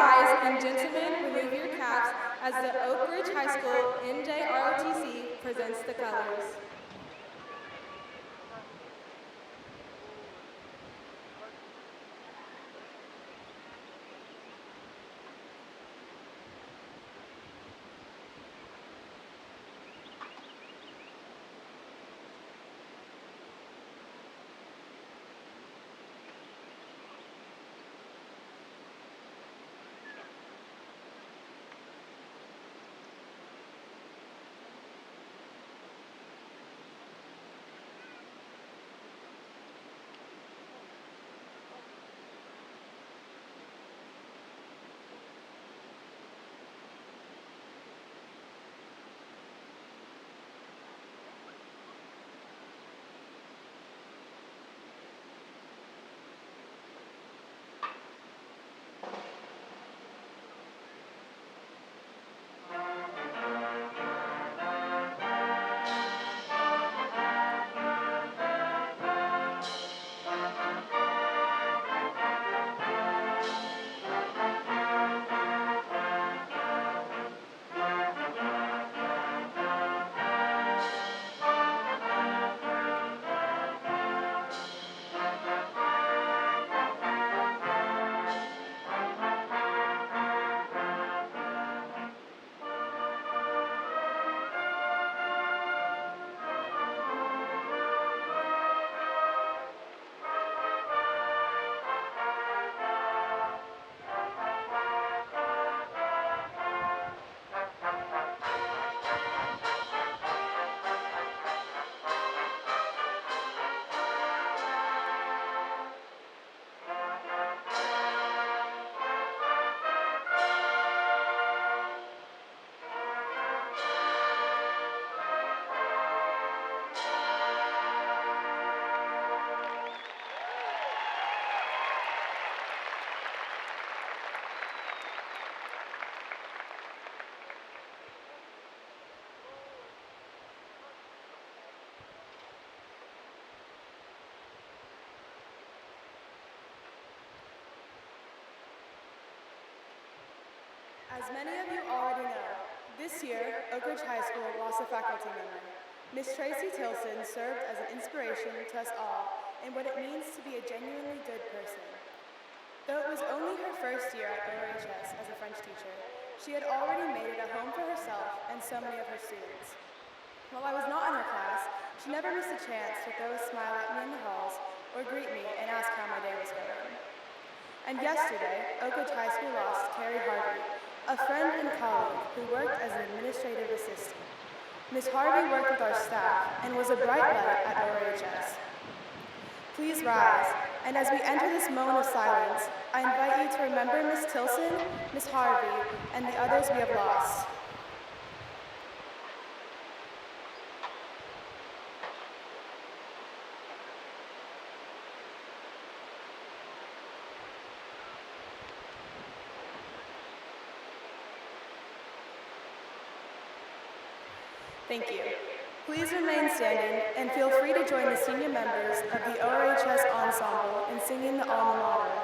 rise and gentlemen, remove your caps as the Oak Ridge High School NJROTC presents the colors. As many of you already know, this year, Oak Ridge High School lost a faculty member. Miss Tracy Tilson served as an inspiration to us all in what it means to be a genuinely good person. Though it was only her first year at ORHS as a French teacher, she had already made it a home for herself and so many of her students. While I was not in her class, she never missed a chance to throw a smile at me in the halls or greet me and ask how my day was going. And yesterday, Oak Ridge High School lost Carrie Harvey, a friend and colleague who worked as an administrative assistant. Ms. Harvey worked with our staff and was a bright light at ORHS. Please rise, and as we enter this moment of silence, I invite you to remember Ms. Tilson, Ms. Harvey, and the others we have lost. Thank you. Please remain standing and feel free to join the senior members of the ORHS Ensemble in singing the Alma Mater.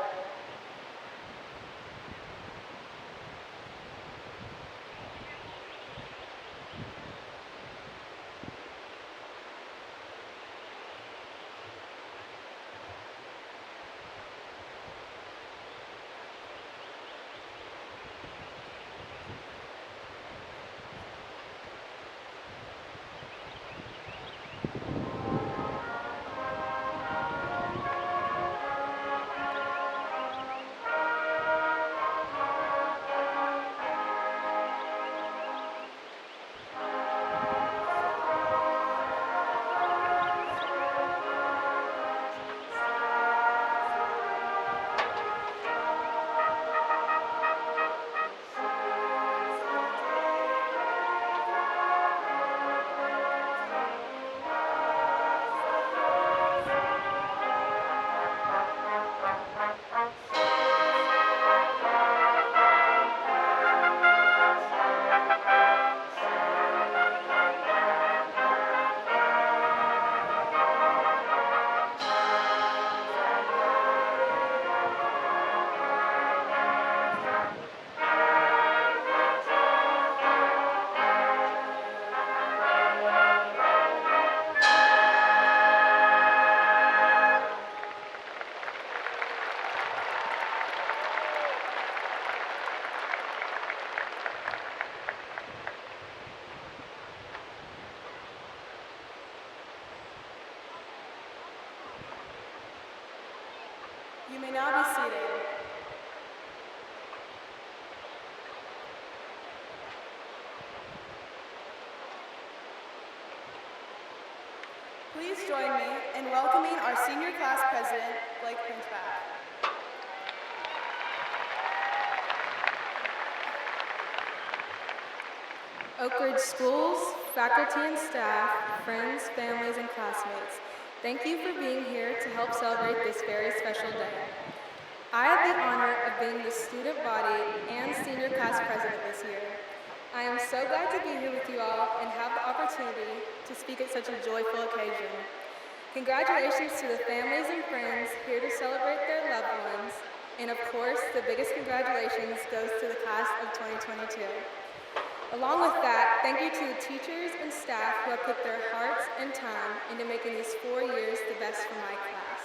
Please join me in welcoming our senior class president, Blake Pinchback. Oak Ridge schools, faculty and staff, friends, families, and classmates, thank you for being here to help celebrate this very special day. I have the honor of being the student body and senior class president this year. I am so glad to be here with you all and have the opportunity to speak at such a joyful occasion. Congratulations to the families and friends here to celebrate their loved ones, and of course, the biggest congratulations goes to the class of 2022. Along with that, thank you to the teachers and staff who have put their hearts and time into making these 4 years the best for my class.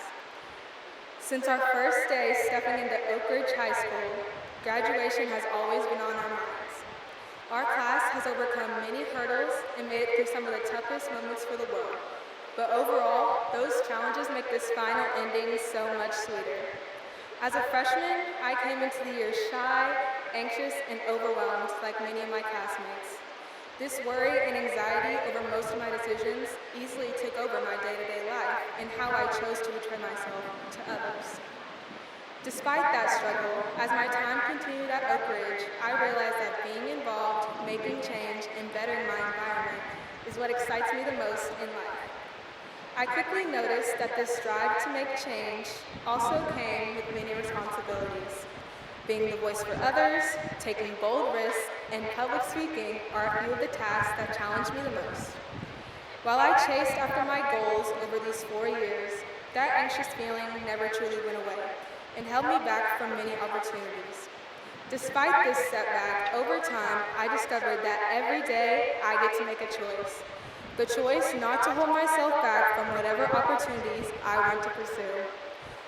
Since our first day stepping into Oak Ridge High School, graduation has always been on our minds. Our class has overcome many hurdles and made it through some of the toughest moments for the world. But overall, those challenges make this final ending so much sweeter. As a freshman, I came into the year shy, anxious, and overwhelmed like many of my classmates. This worry and anxiety over most of my decisions easily took over my day-to-day life and how I chose to portray myself to others. Despite that struggle, as my time continued at Oak Ridge, I realized that being involved, making change, and bettering my environment is what excites me the most in life. I quickly noticed that this drive to make change also came with many responsibilities. Being the voice for others, taking bold risks, and public speaking are a few of the tasks that challenged me the most. While I chased after my goals over these 4 years, that anxious feeling never truly went away and held me back from many opportunities. Despite this setback, over time, I discovered that every day I get to make a choice. The choice not to hold myself back from whatever opportunities I want to pursue.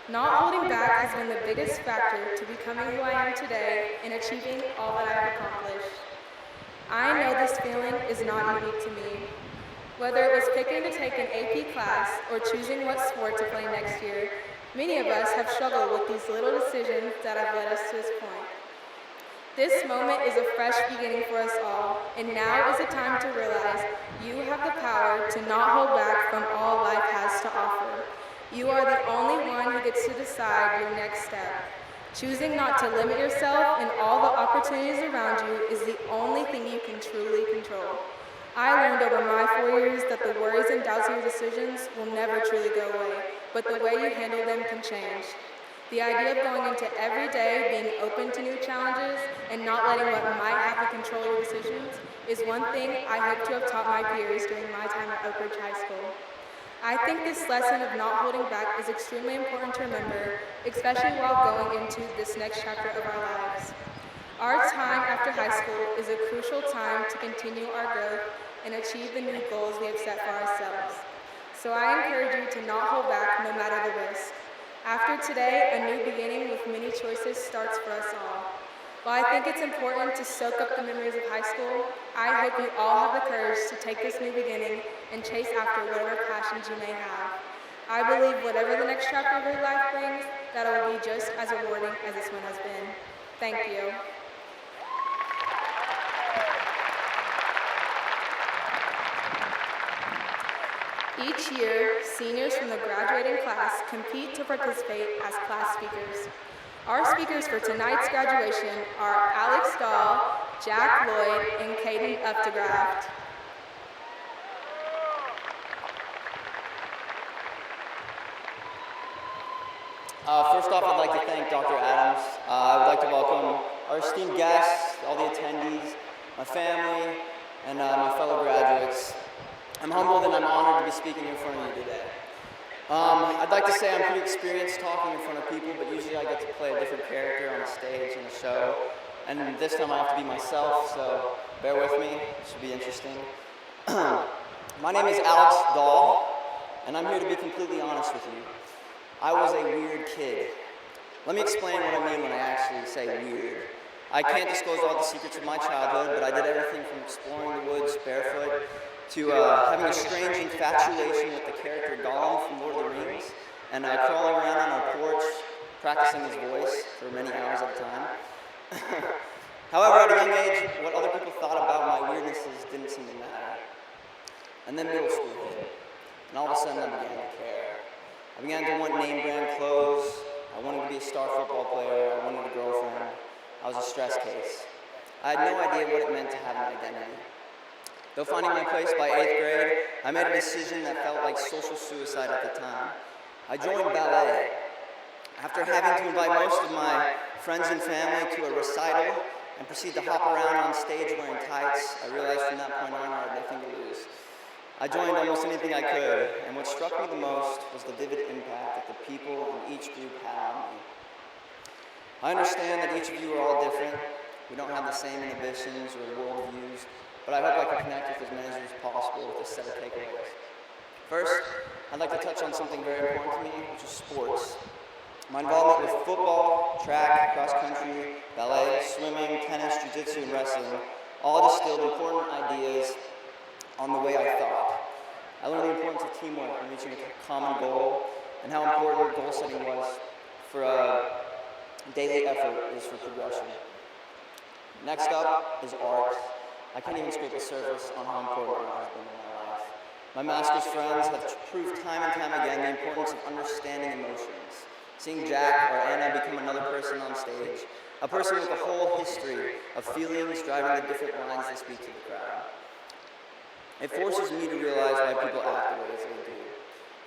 Not holding back has been the biggest factor to becoming who I am today and achieving all that I have accomplished. I know this feeling is not unique to me. Whether it was picking to take an AP class or choosing what sport to play next year, many of us have struggled with these little decisions that have led us to this point. This moment is a fresh beginning for us all, and now is the time to realize you have the power to not hold back from all life has to offer. You are the only one who gets to decide your next step. Choosing not to limit yourself and all the opportunities around you is the only thing you can truly control. I learned over my 4 years that the worries and doubts of your decisions will never truly go away, but the way you handle them can change. The idea of going into every day being open to new challenges and not letting what might happen control your decisions is one thing I hope to have taught my peers during my time at Oak Ridge High School. I think this lesson of not holding back is extremely important to remember, especially while going into this next chapter of our lives. Our time after high school is a crucial time to continue our growth and achieve the new goals we have set for ourselves. So I encourage you to not hold back no matter the risk. After today, a new beginning with many choices starts for us all. While I think it's important to soak up the memories of high school, I hope you all have the courage to take this new beginning and chase after whatever passions you may have. I believe whatever the next chapter of your life brings, that it will be just as rewarding as this one has been. Thank you. Each year, seniors from the graduating class compete to participate as class speakers. Our speakers for tonight's graduation are Alex Dahl, Jack Lloyd, and Caden Updegraft. First off, I'd like to thank Dr. Adams. I would like to welcome our esteemed guests, all the attendees, my family, and my fellow graduates. I'm humbled and I'm honored to be speaking in front of you today. I'd like to say I'm pretty experienced talking in front of people, but usually I get to play a different character on a stage in a show. And this time I have to be myself, so bear with me. It should be interesting. My name is Alex Dahl, and I'm here to be completely honest with you. I was a weird kid. Let me explain what I mean when I actually say weird. I can't disclose all the secrets of my childhood, but I did everything from exploring the woods barefoot to having a strange infatuation with the character Gollum from Lord of the Rings, and crawling around on our porch, practicing his voice for many hours at a time. However, at a young age, what other people thought about my weirdnesses didn't seem to matter. And then middle school hit. and all of a sudden I began to care. I began to want name brand clothes. I wanted to be a star football player. I wanted a girlfriend. I was a stress case. I had no idea what it meant to have an identity. Though finding my place by 8th grade, I made a decision that felt like social suicide at the time. I joined ballet. After having to invite most of my friends and family to a recital and proceed to hop around on stage wearing tights, I realized from that point on I had nothing to lose. I joined almost anything I could, and what struck me the most was the vivid impact that the people in each group had on me. I understand that each of you are all different. We don't have the same inhibitions or worldviews, but I hope I can connect with as many of you as possible with a set of takeaways. First, I'd like to touch on something very important to me, which is sports. My involvement with football, track, cross country, ballet, swimming, tennis, jiu-jitsu, and wrestling all distilled important ideas on the way I thought. I learned the importance of teamwork and reaching a common goal, and how important goal setting was for daily effort is for progression. Next up is art. I can't even scrape the surface on how important art has been in my life. My master's friends have proved time and time again the importance of understanding emotions. Seeing Jack or Anna become another person on stage, a person with a whole history of feelings driving the different lines they speak to the crowd. It forces me to realize why people act the way they do.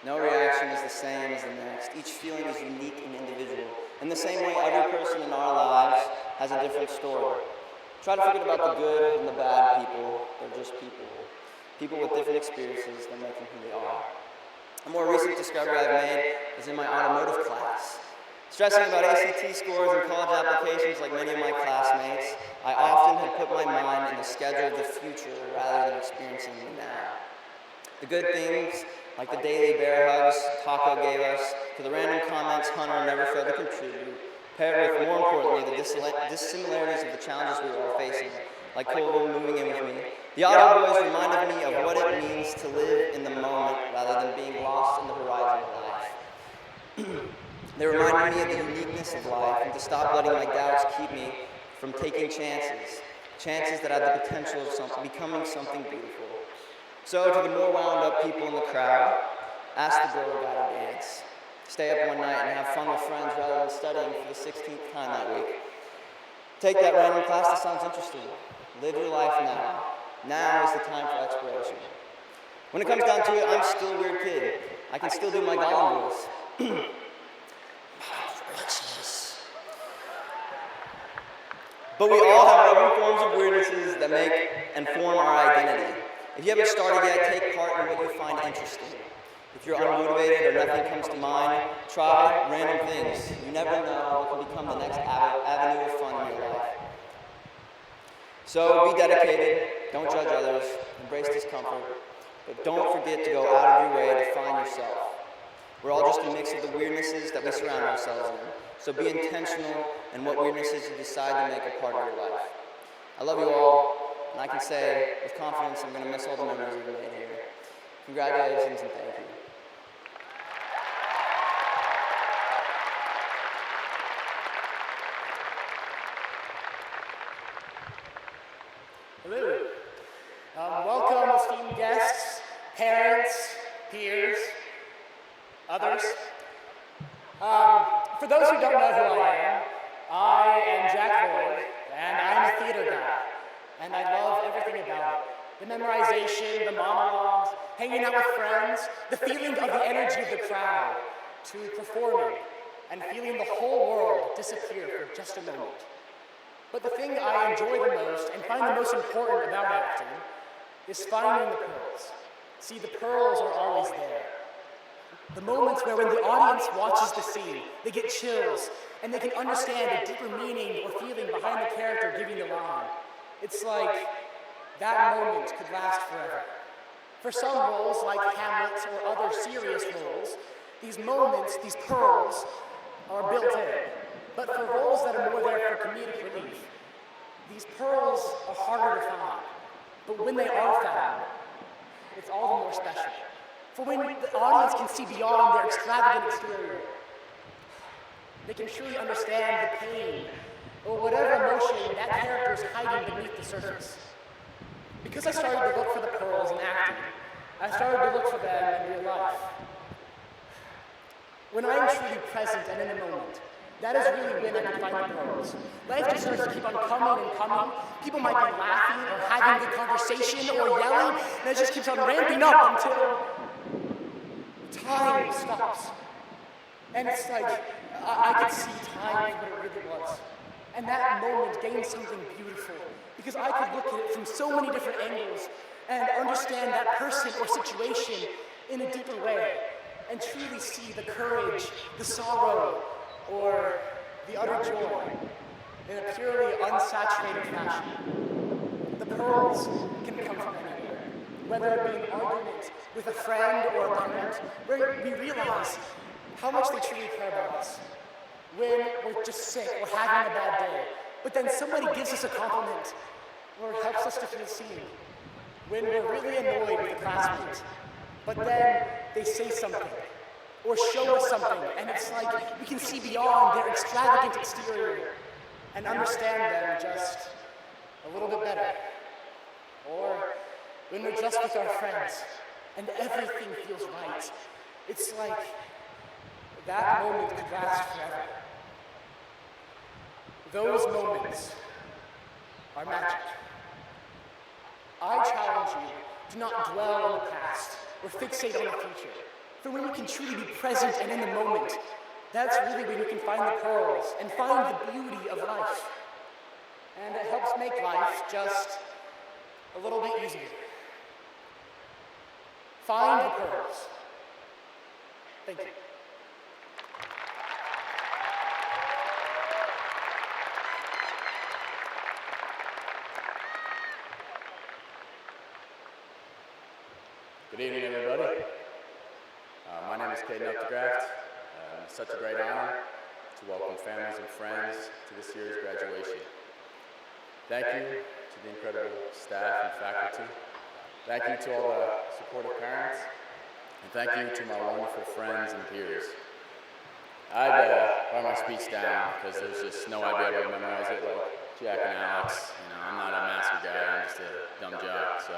No reaction is the same as the next. Each feeling is unique and individual. In the same way, every person in our lives has a different story. Try to forget about the good and the bad people. They're just people. People with different experiences that make them who they are. A more recent discovery I've made is in my automotive class. Stressing about ACT scores and college applications like many of my classmates, I often had put my mind in the schedule of the future rather than experiencing the now. The good things, like the daily bear hugs Taco gave us, to the random comments Hunter never failed to contribute, paired with, more importantly, the dissimilarities of the challenges we were all facing, like COVID moving in with me. The Auto Boys reminded me of what it means to live in the moment rather than being lost in the horizon of life. They reminded me of the uniqueness of life and to stop letting my doubts keep me from taking chances that had the potential of becoming something beautiful. So to the more wound up people in the crowd, ask the girl guy to dance. Stay up one night and have fun with friends rather than studying for the 16th time that week. Take that random class that sounds interesting. Live your life now. Now is the time for exploration. When it comes down to it, I'm still a weird kid. I can still do my Gollum voice. But we all have our own forms of weirdnesses that make and form our identity. If you haven't started yet, take part in what you find interesting. If you're unmotivated or nothing comes to mind, try random things. You never know what can become the next avenue of fun in your life. So be dedicated, don't judge others, embrace discomfort, but don't forget to go out of your way to find yourself. We're all just a mix of the weirdnesses that we surround ourselves in. So be intentional in what weirdnesses you decide to make a part of your life. I love you all, and I can say with confidence I'm going to miss all the memories we've made here. Congratulations and thank you. Hello. Welcome, esteemed guests, parents, peers, others. For those who don't know who I am Jack Lloyd, and I'm a theater guy, and I love everything about it. The memorization, the monologues, hanging out with friends, the feeling of the energy of the crowd, to performing, and feeling the whole world disappear for just a moment. But the thing I enjoy the most and find the most important about acting is finding the pearls. See, the pearls are always there. The moments where when the audience watches the scene, they get chills, and they can understand a deeper meaning or feeling behind the character giving the line. It's like that moment could last forever. For some roles, like Hamlet or other serious roles, these moments, these pearls, are built in. But for roles that are more there for comedic relief, these pearls are harder to find. But when they are found, it's all the more special. For when the audience can see beyond their extravagant exterior, they can truly understand the pain or whatever emotion that character is hiding beneath the surface. Because I started to look for the pearls in acting, I started to look for them in real life. When I am truly present and in the moment, that is really when I can find the pearls. Life just starts to keep on coming and coming. People might be laughing or having a good conversation or yelling, and it just keeps on ramping up until time stops. And it's like, I could see time for what it really was. And that moment gained something beautiful, because I could look at it from so many different angles and understand that person or situation in a deeper way, and truly see the courage, the sorrow, or the utter joy in a purely unsaturated fashion. The pearls can come from anywhere, whether it be an argument with a friend or a parent, where we realize how much they truly care about us. When we're just sick or having a bad day, but then somebody gives us a compliment or helps us to feel seen. When we're really annoyed with a classmate, but then they say something or show us something, and it's like we can see beyond their extravagant exterior and understand them just a little bit better. Or when we're just with our friends and everything feels right, it's like that moment could last forever. Those moments are magic. I challenge you to not dwell on the past or fixate on the future. For when you can truly be present and in the moment, that's really when you can find the pearls and find the beauty of life. And it helps make life just a little bit easier. Find the pearls. Thank you. Good evening, everybody. My name is Caden Updegraft. It's such a great honor to welcome families and friends to this year's graduation. Thank you to the incredible staff and faculty. Thank you to all the supportive parents. And thank you to my wonderful friends and peers. I'd write my speech down because there's just no way I'd be able to memorize it like Jack and Alex. You know, I'm not a master guy, I'm just a dumb jock. So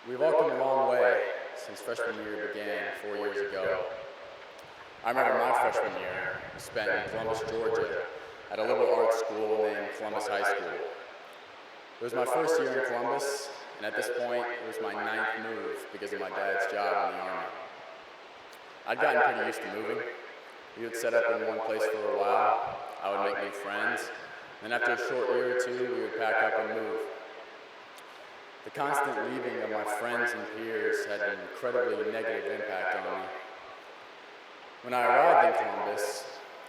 we've all come a long way since freshman year began 4 years ago. I remember my freshman year was spent in Columbus, Georgia, at a liberal arts school named Columbus High School. It was my first year in Columbus, and at this point, it was my 9th move because of my dad's job in the Army. I'd gotten pretty used to moving. We would set up in one place for a while. I would make new friends. Then after a short year or two, we would pack up and move. The constant leaving of my friends and peers had an incredibly negative impact on me. When I arrived in Columbus,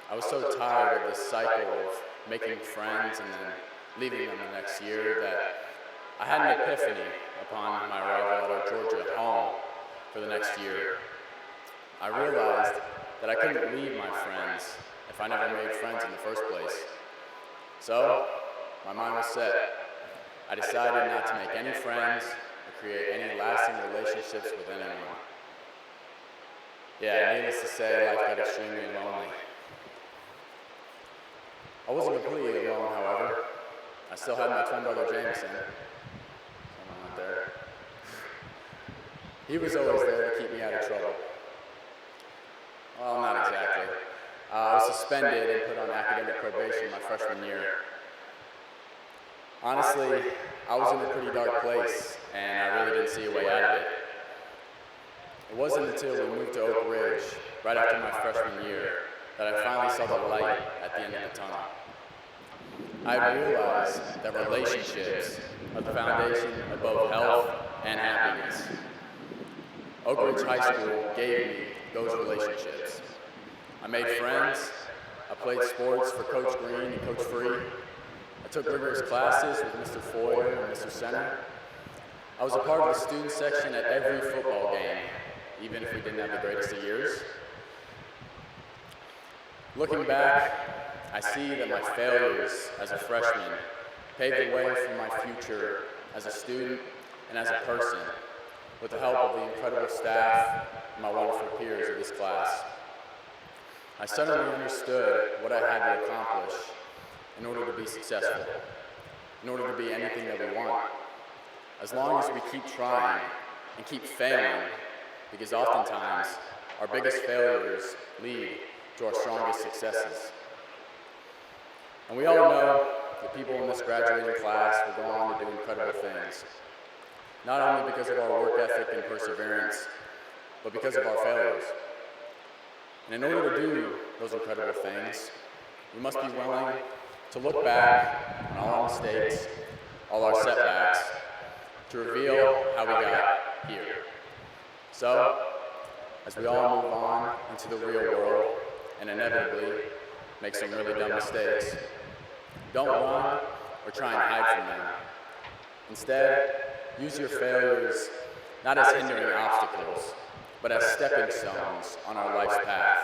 I was so tired of this cycle of making friends and then leaving them the next year that I had an epiphany upon my arrival at our Georgia home for the next year. I realized that I couldn't leave my friends if I never made friends in the first place. So, my mind was set. I decided not to make any friends or create any lasting relationships with anyone. Yeah, needless to say, life got extremely lonely. I wasn't completely alone, however. I still had my twin brother Jameson. Someone out there. He was always there to keep me out of trouble. Well, not exactly. I was suspended and put on academic probation my freshman year. Honestly, I was in a pretty dark place, and I really didn't see a way out of it. It wasn't until we moved to Oak Ridge, right after my freshman year, that I finally saw the light at the end of the tunnel. I realized that relationships are the foundation of both health and happiness. Oak Ridge High School gave me those relationships. I made friends, I played sports for Coach Green and Coach Free, I took rigorous classes with Mr. Foyer and Mr. Center. I was a part of the student section at every football game, even if we didn't have the greatest of years. Looking back, I see that my failures as a freshman paved the way for my future as a student and as a person, with the help of the incredible staff and my wonderful peers of this class. I suddenly understood what I had to accomplish in order to be successful, in order to be anything that we want. as long as we keep trying and keep failing, because oftentimes our biggest failures lead to our strongest successes. And we all know that people in this graduating class will go on to do incredible things, not only because of our work ethic and perseverance, but because of our failures. And in order to do those incredible things, we must be willing to look back on all our mistakes, all our setbacks, to reveal how we got here. So, as we all move on into the real world and inevitably make some really dumb mistakes, don't run or try and hide from them. Instead, use your failures not as hindering obstacles, but as stepping stones on our life's path.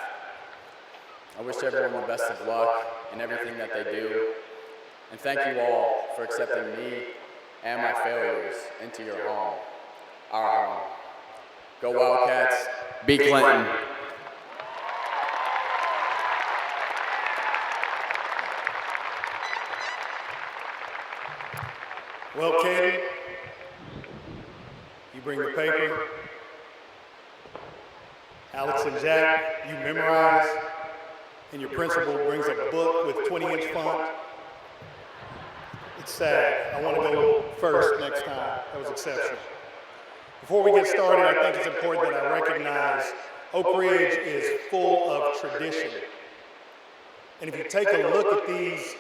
I wish everyone the best of luck in everything that they do, and thank you all for accepting me and my failures into your home, our home. Go Wildcats, beat Clinton. Well, Katie, you bring the paper. Alex and Jack, you memorize. And your principal brings a book with 20-inch font. It's sad. I want to go first next time. That was exceptional. Before we get started, I think it's important that I recognize Oak Ridge is full of tradition. And if you take a look at these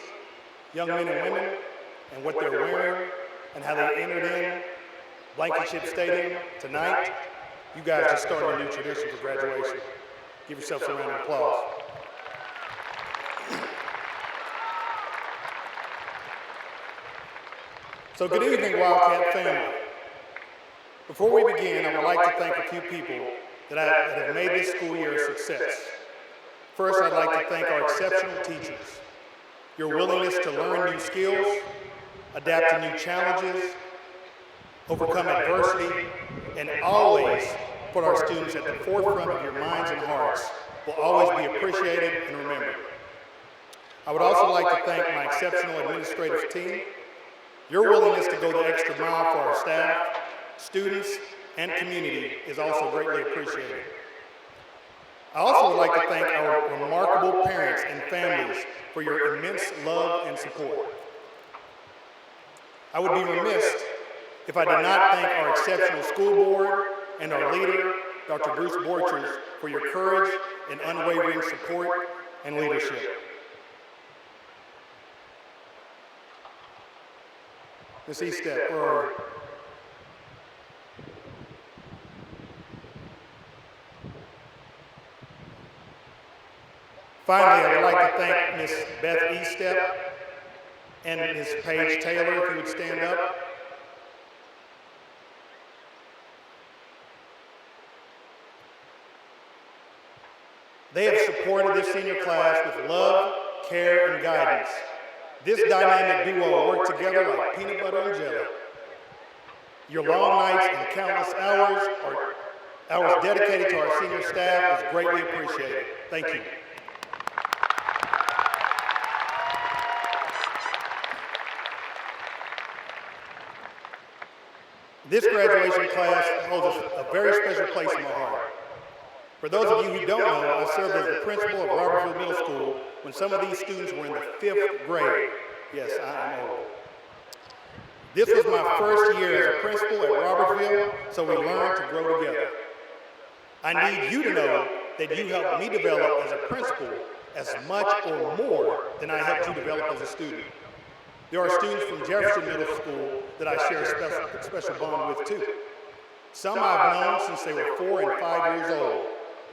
young men and women and what they're wearing and how they entered in Blankenship Stadium tonight, you guys just started a new tradition for graduation. Give yourselves a round of applause. So good evening, Wildcat family. Before we begin, I would like to thank a few people that have made this school year a success. First, I'd like to thank our exceptional teachers. Your willingness to learn new skills, adapt to new challenges, overcome adversity, and always put our students at the forefront of your minds and hearts will always be appreciated and remembered. I would also like to thank my exceptional administrative team. Your willingness to go the extra mile for our staff, students, and community is also greatly appreciated. I also would like to thank our remarkable parents and families for your immense love and support. I would be remiss if I did not thank our exceptional school board and our leader, Dr. Bruce Borchers, for your courage and unwavering support and leadership. Miss Estep, where are you? Finally, I would like to thank Miss Beth Estep and Miss Paige Taylor, if you would stand up. They have supported this senior class with love, care, and guidance. This dynamic duo will work together like peanut butter and jelly. Your long nights and countless hours dedicated to our senior staff is greatly appreciated. Thank you. This graduation class holds a very special place in my heart. For those of you who don't know, I served as the principal of Robertsville Middle School when some of these students were in the 5th grade. Yes, I'm old. This was my first year as a principal at Robertsville, so we learned to grow together. I need you to know that you helped me develop as a principal as much or more than I helped you develop as a student. There are students from Jefferson Middle School that I share a special bond with too. Some I've known since they were 4 and 5 years old,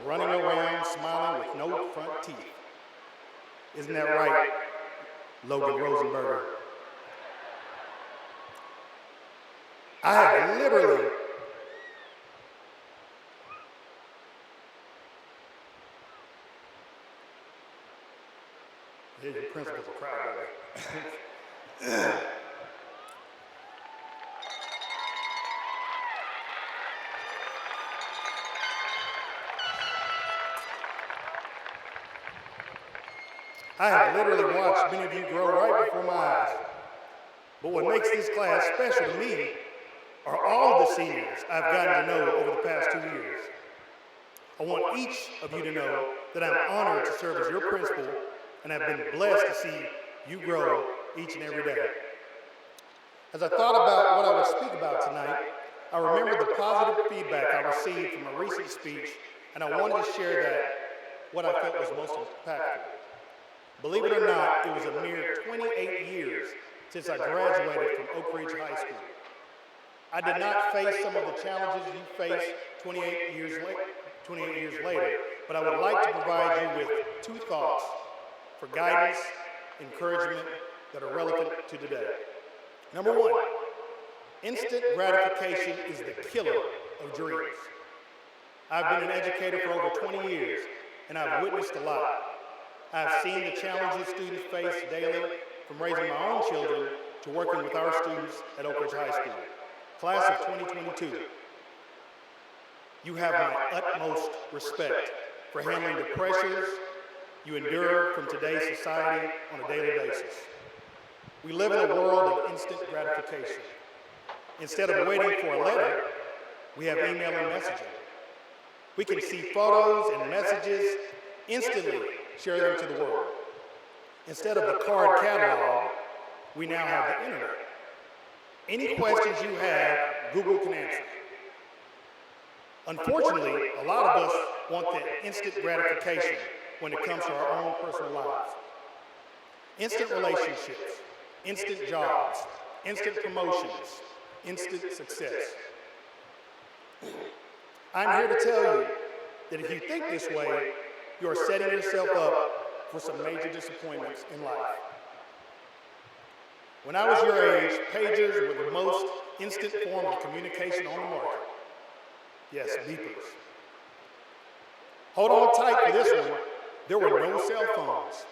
running around smiling with no front teeth. Isn't that right, Logan Rosenberger? I have literally your principal's a crybaby. I have literally watched many of you grow right before my eyes. But what makes this class special to me are all of the seniors I've gotten to know over the past 2 years. I want each of you to know that I'm honored to serve as your principal and have been blessed to see you grow each and every day. As I thought about what I would speak about tonight, I remembered the positive feedback I received from a recent speech, and I wanted to share what I felt was most impactful. Believe it or not, it was a mere 28 years since I graduated from Oak Ridge High School. I did not face some of the challenges you face 28 years later, but I would like to provide you with 2 thoughts for guidance, encouragement that are relevant to today. Number 1, instant gratification is the killer of dreams. I've been an educator for over 20 years, and I've witnessed a lot. I've seen the challenges students face daily, from raising my own children to working with our students at Oak Ridge High School. Class of 2022, you have my utmost respect for handling the pressures you endure from today's society on a daily basis. We live in a world of instant gratification. Instead of waiting for a letter, we have email and messaging. We can see photos and messages, instantly share them to the world. Instead of the card catalog, we now have the internet. Any questions you have, Google can answer. Unfortunately, a lot of us want that instant gratification when it comes to our own personal lives. Instant relationships, instant jobs, instant promotions, instant success. I'm here to tell you that if you think this way, you are setting yourself up for some major disappointments in life. When I was your age, pagers were the most instant form of communication on the market. Yes, beepers. Hold on tight for this one. There were no cell phones.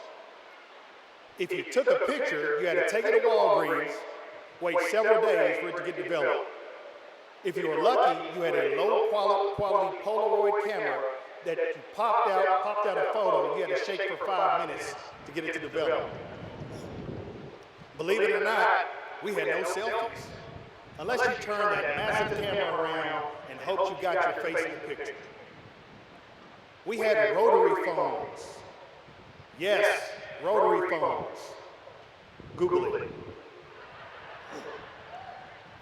If you took a picture, you had to take it to Walgreens, wait several days for it to get developed. If you were lucky, you had a low quality Polaroid camera that you popped out a photo. You had to shake for 5 minutes to get it to develop. Believe it or not, we had no selfies, unless you turned that massive camera around and hoped you got your face in the picture. We had rotary phones. Yes, rotary phones. Google it.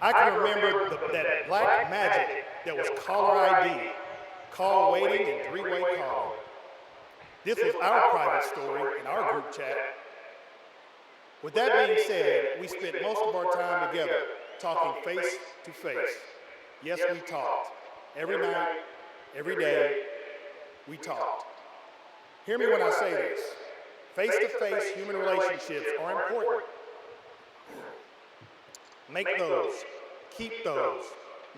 I can remember that black magic that was caller ID, call waiting, and 3-way call. This was our private story in our group chat. With that being said, we spent most of our time together talking face to face. Yes, we talked. Every night, every day, we talked. Hear me when I say this. Face-to-face human relationships are important. Make those, keep those,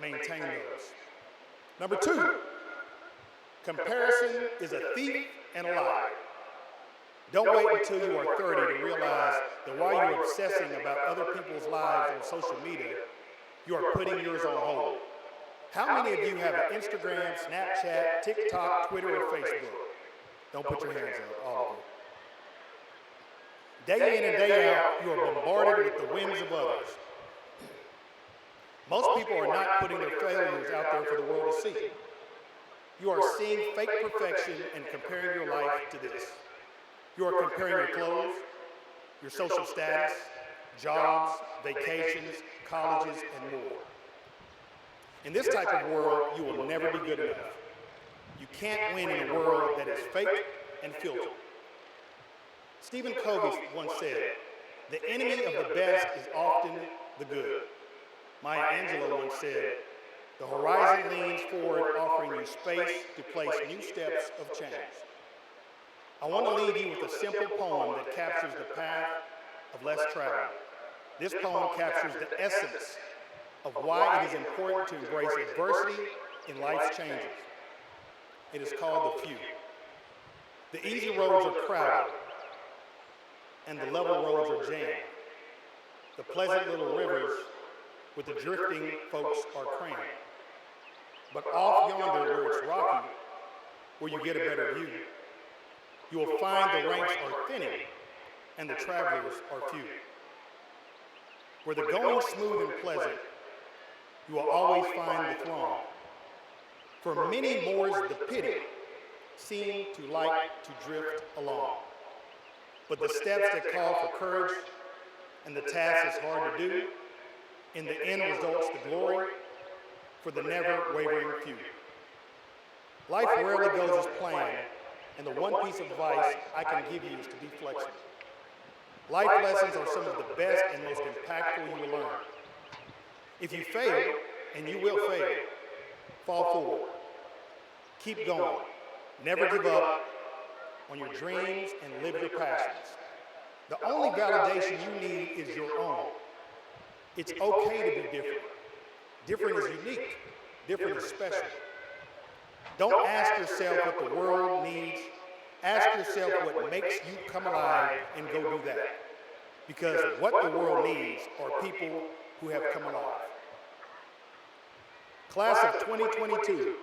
maintain those. Number 2, comparison is a thief and a lie. Don't wait until you are 30 to realize that while you're obsessing about other people's lives on social media, you are putting yours on hold. How many of you have an Instagram, Snapchat, TikTok, Twitter, or Facebook? Don't put your hands up, all of you. Day in and day out, you are bombarded with the whims of others. Most people are not putting their failures out there for the world to see. You are seeing fake perfection and comparing your life to this. You are comparing your clothes, your social status, jobs, vacations, colleges, and more. In this type of world, you will never be good enough. You can't win in a world that is fake and filtered. Stephen Covey once said, "The enemy of the best is often the good." Maya Angelou once said, "The horizon leans forward, offering you space to place new steps of change." I want to leave you with a simple poem that captures the path of less travel. This poem captures the essence of why it is important to embrace adversity in life's changes. It is called The Few. The easy roads are crowded, and the level roads are jammed. The pleasant little rivers with the drifting folks are crammed. But off yonder where it's rocky, where you get a better view, you will find the ranks are thinning and the travelers are few. Where the going smooth and pleasant, you will always find the throng. For many moors the pity seem to like to drift along. But the steps that call for courage and the task is hard to do, in the end results the glory for the never wavering few. Life rarely goes as planned, and the one piece of advice I can give you is to be flexible. Life lessons are some of the best and most impactful you will learn. If you fail, and you will fail, fall forward. Keep going. Never give up on your dreams and live your passions. The only validation you need is your own. It's okay to be different. Different is unique. Different is special. Don't ask yourself what the world needs. Ask yourself what makes you come alive and go do that. Because what the world needs are people who have come alive. Class of 2022,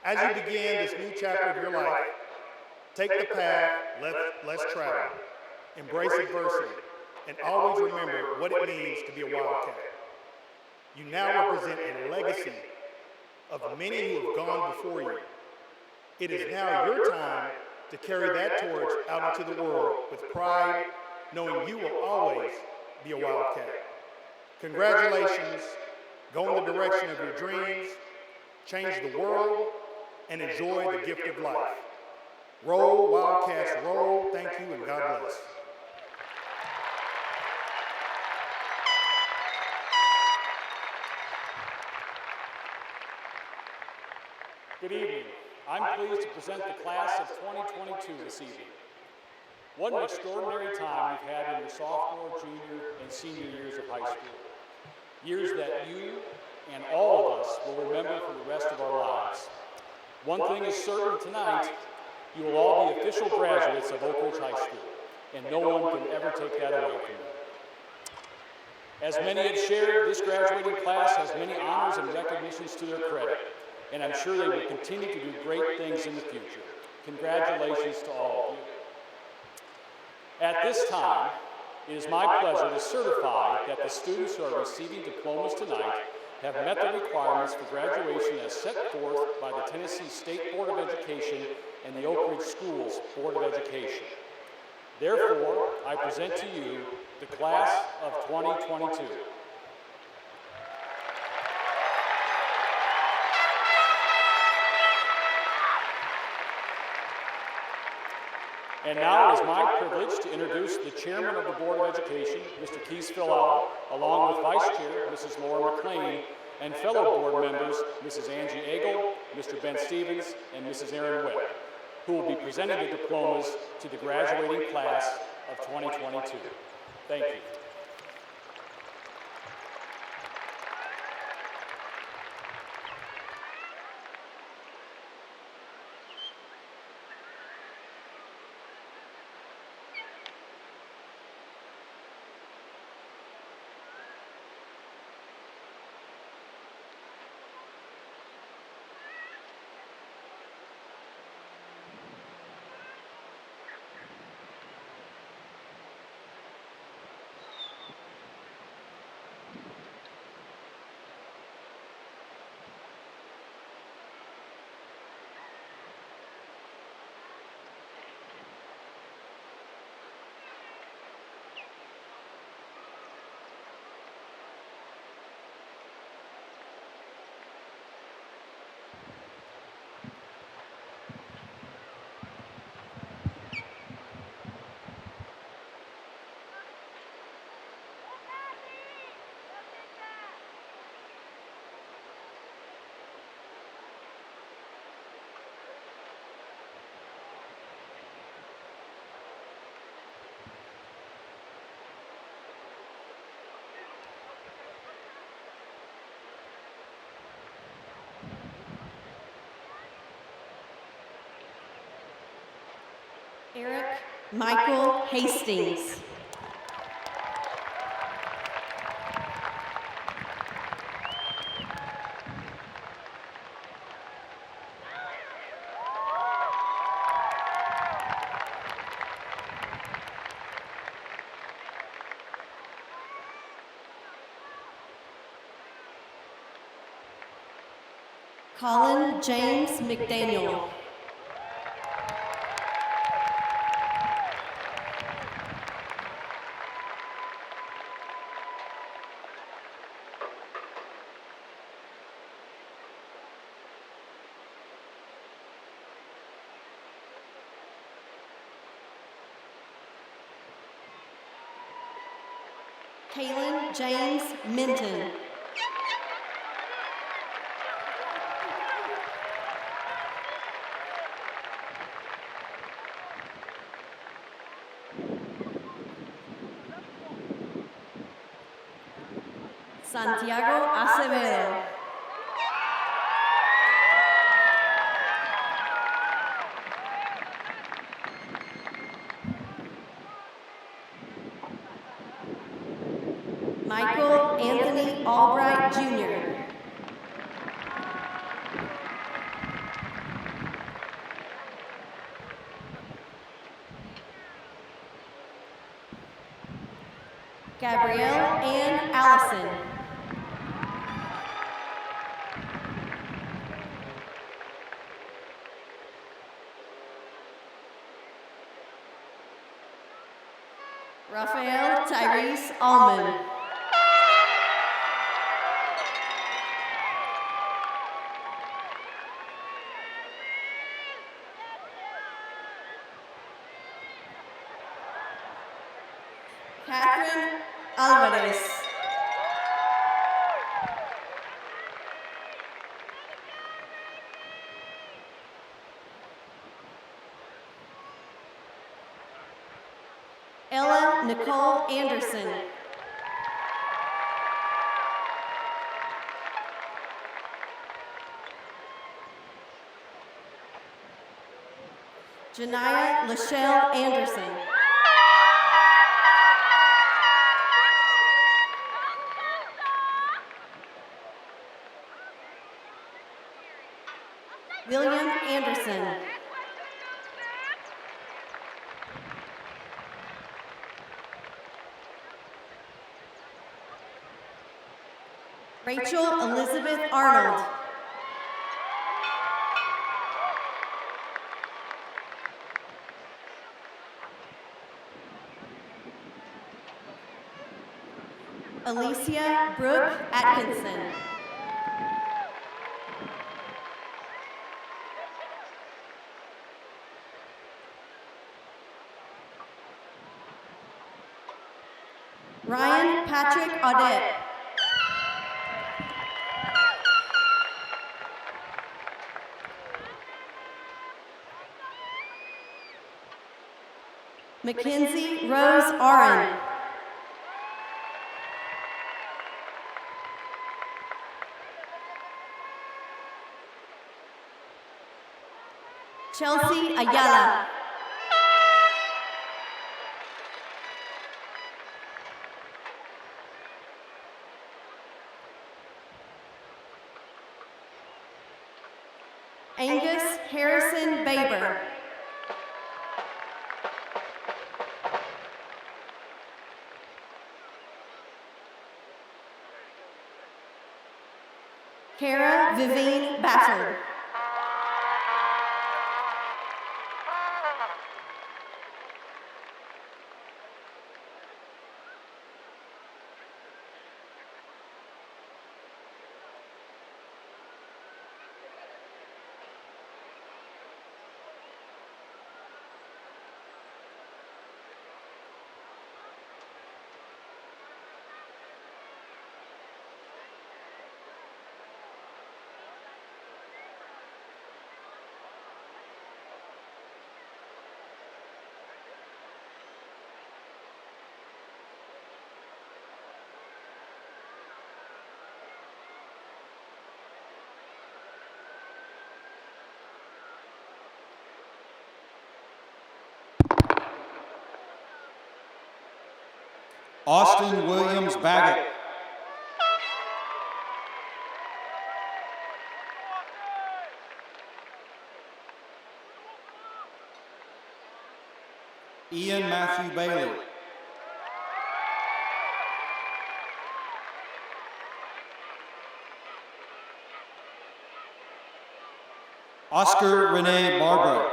as you begin this new chapter of your life, take the path less traveled. Embrace adversity, and always remember what it means to be a Wildcat. You now represent a legacy of many who have gone before you. It is now your time to carry that torch out into the world with pride, knowing you will always be a Wildcat. Congratulations. Go in the direction of your dreams, change the world, and enjoy the gift of life. Roll, Wildcats, roll. Thank you, and God bless. Good evening. I'm pleased to present the class of 2022 this evening. What an extraordinary time we've had in your sophomore, junior, and senior years of high school. Years that you and all of us will remember for the rest of our lives. One thing is certain tonight, you will all be official graduates of Oak Ridge High School, and no one can ever take that away from you. As many have shared, this graduating class has many honors and recognitions to their credit, and I'm sure they will continue to do great things in the future. Congratulations to all of you. At this time, it is my pleasure to certify that the students who are receiving diplomas tonight have met the requirements for graduation as set forth by the Tennessee State Board of Education and the Oak Ridge Schools Board of Education. Therefore, I present to you the class of 2022. And now it is my privilege to introduce the Chairman of the Board of Education, Mr. Keith Philal, along with Vice Chair, Mrs. Laura McLean, and fellow board members, Mrs. Angie Agel, Mr. Ben Stevens, and Mrs. Erin Webb, who will be presenting the diplomas to the graduating class of 2022. Thank you. Eric Michael Hastings. Colin James McDaniel. Kaylin James Minton. Santiago Acevedo. Michael Anthony Albright, Jr. Gabrielle Ann Allison. Raphael Tyrese Allman. Catherine Alvarez. Ella Nicole Anderson. Janiyah Lachelle Anderson. William Anderson. Rachel Elizabeth Arnold. Alicia Brooke Atkinson. Ryan Patrick Audette. Mackenzie Rose Aron. Chelsea Ayala. Angus Harrison Baber. Kara Vivine Bafford. Austin Williams Baggett. Ian Matthew Bailey. Oscar Renee Barbara.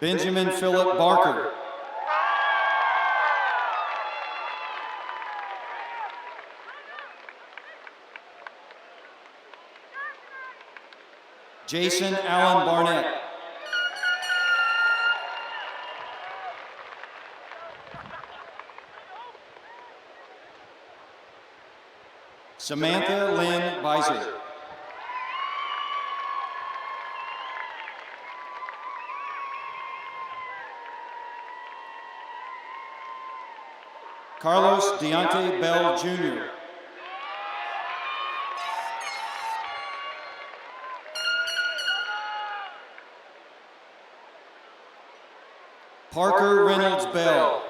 Benjamin Philip Barker. Jason Allen Barnett. Samantha Lynn Beiser. Carlos Deontay Bell Jr. Parker Reynolds Bell.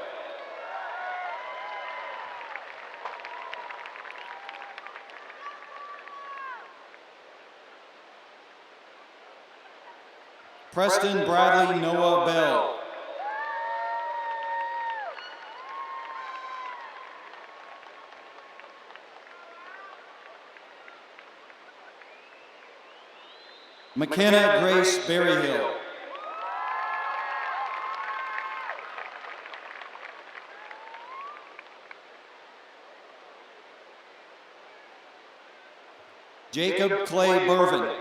Preston Bradley Noah Bell. McKenna Grace Berryhill. Jacob Clay Burvin.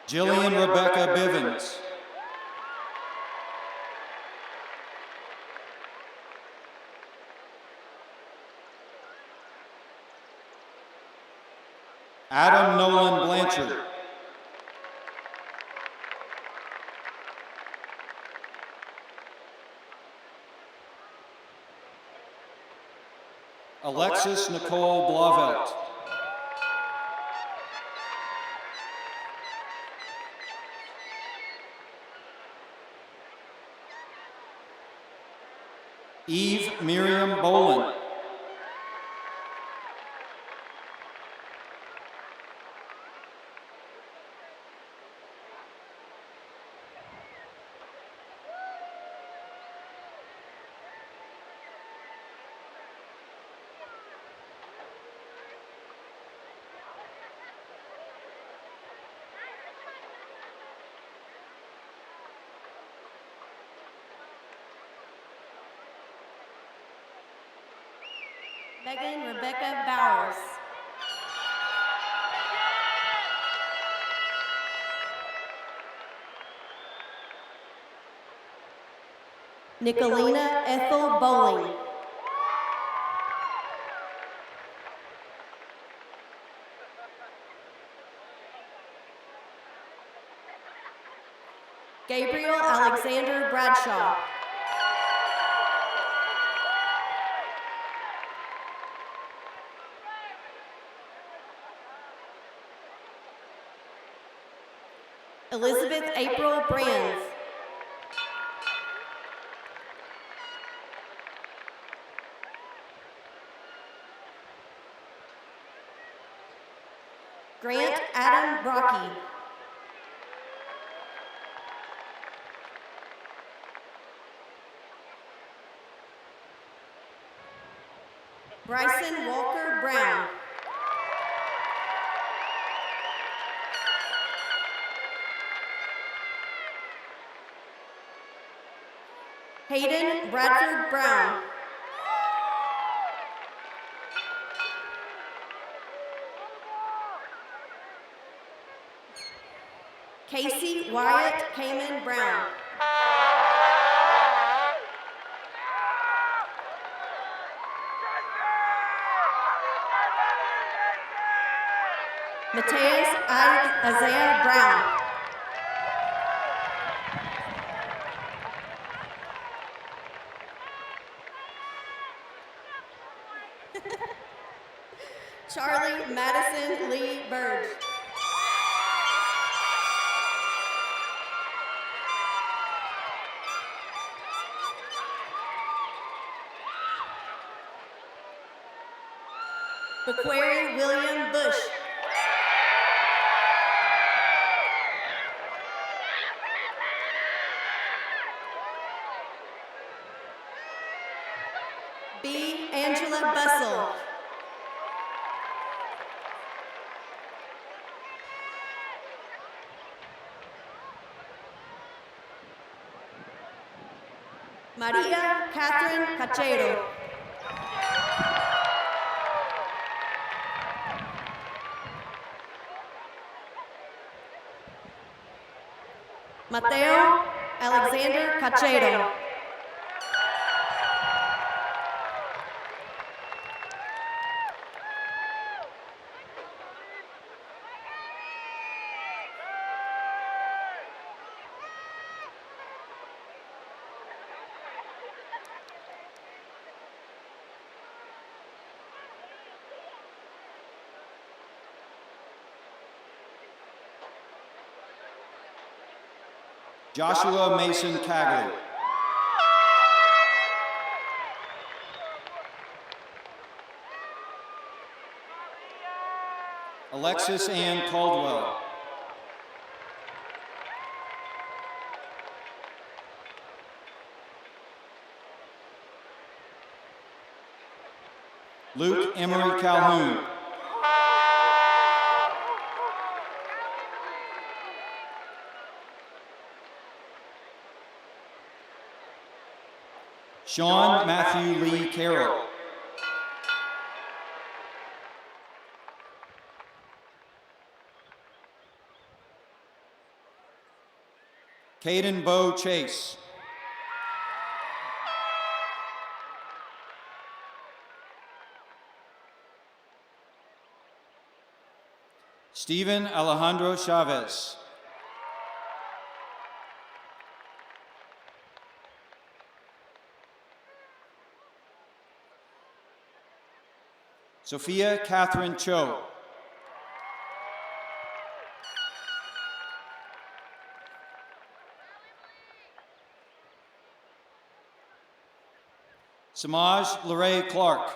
Jillian Rebecca Bivens. Adam Nolan Blanchard. Alexis Nicole Blavelt. Eve Miriam Bolin. Megan Rebecca Bowers. Nicolina Ethel Bowling. Gabriel Alexander Bradshaw. Elizabeth April Brands. Grant Adam Brocky. Bryson Walker Brown. Hayden Bradford Brown. Casey Wyatt Kamen Brown. Mateus Isaiah Brown. Charlie Madison Lee Burge. Bequary William Bush. B. Angela Bussell. Maria Catherine Cachero. Mateo Alexander Cachero. Joshua Mason Cagley. Alexis Ann Caldwell. Luke Emery Calhoun. Sean Matthew Lee Carroll. Caden Bo Chase. Steven Alejandro Chavez. Sophia Catherine Cho. Samaj Larae Clark.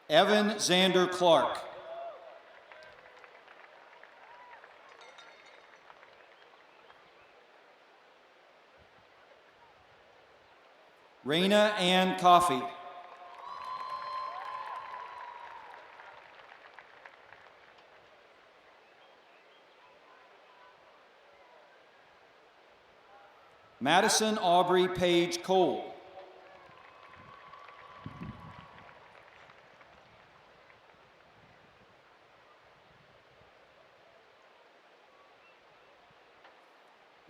Evan Xander Clark. Raina Ann Coffey. Madison Aubrey Page Cole.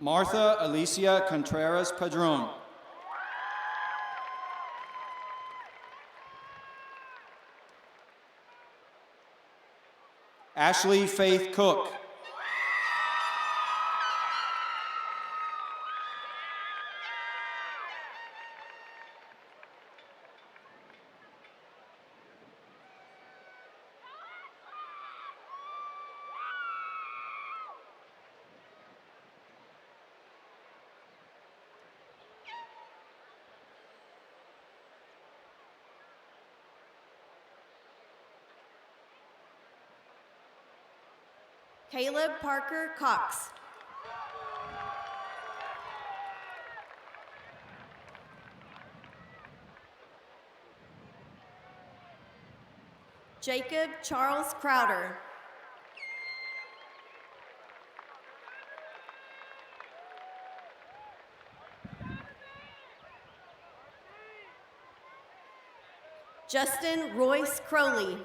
Martha Alicia Contreras Padron. Ashley Faith Cook. Caleb Parker Cox. Jacob Charles Crowder. Justin Royce Crowley.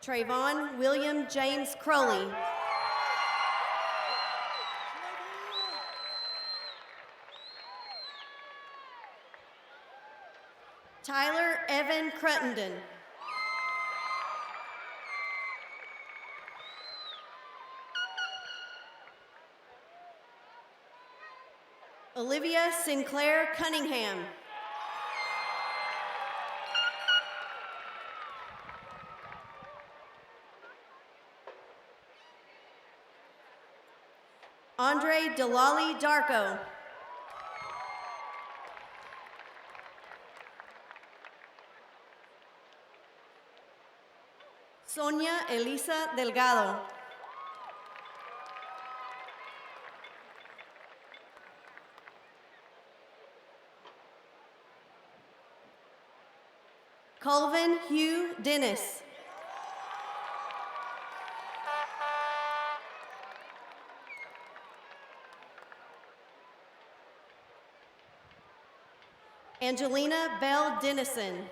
Trayvon William James Crowley. Tyler Evan Cruttenden. Olivia Sinclair Cunningham. Andre Delali Darko. Sonia Elisa Delgado. Colvin Hugh Dennis. Angelina Bell Dennison.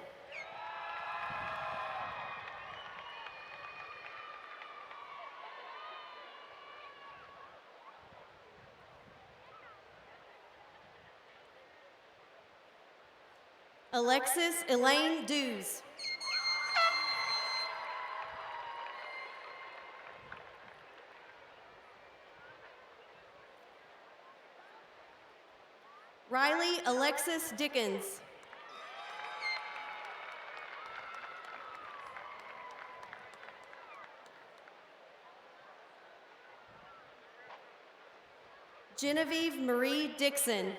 Alexis Elaine Dews. Riley Alexis Dickens. Genevieve Marie Dixon.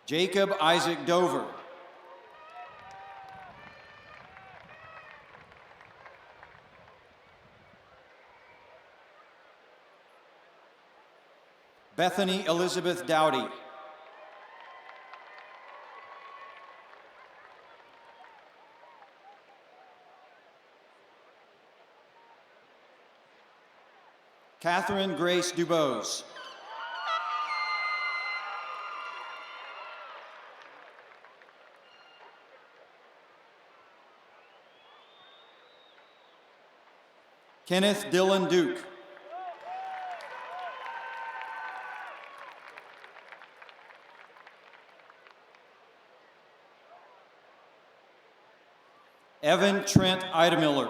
Jacob Isaac Dover. Bethany Elizabeth Dowdy. Catherine Grace Dubose. Kenneth Dillon Duke. Evan Trent Idemiller.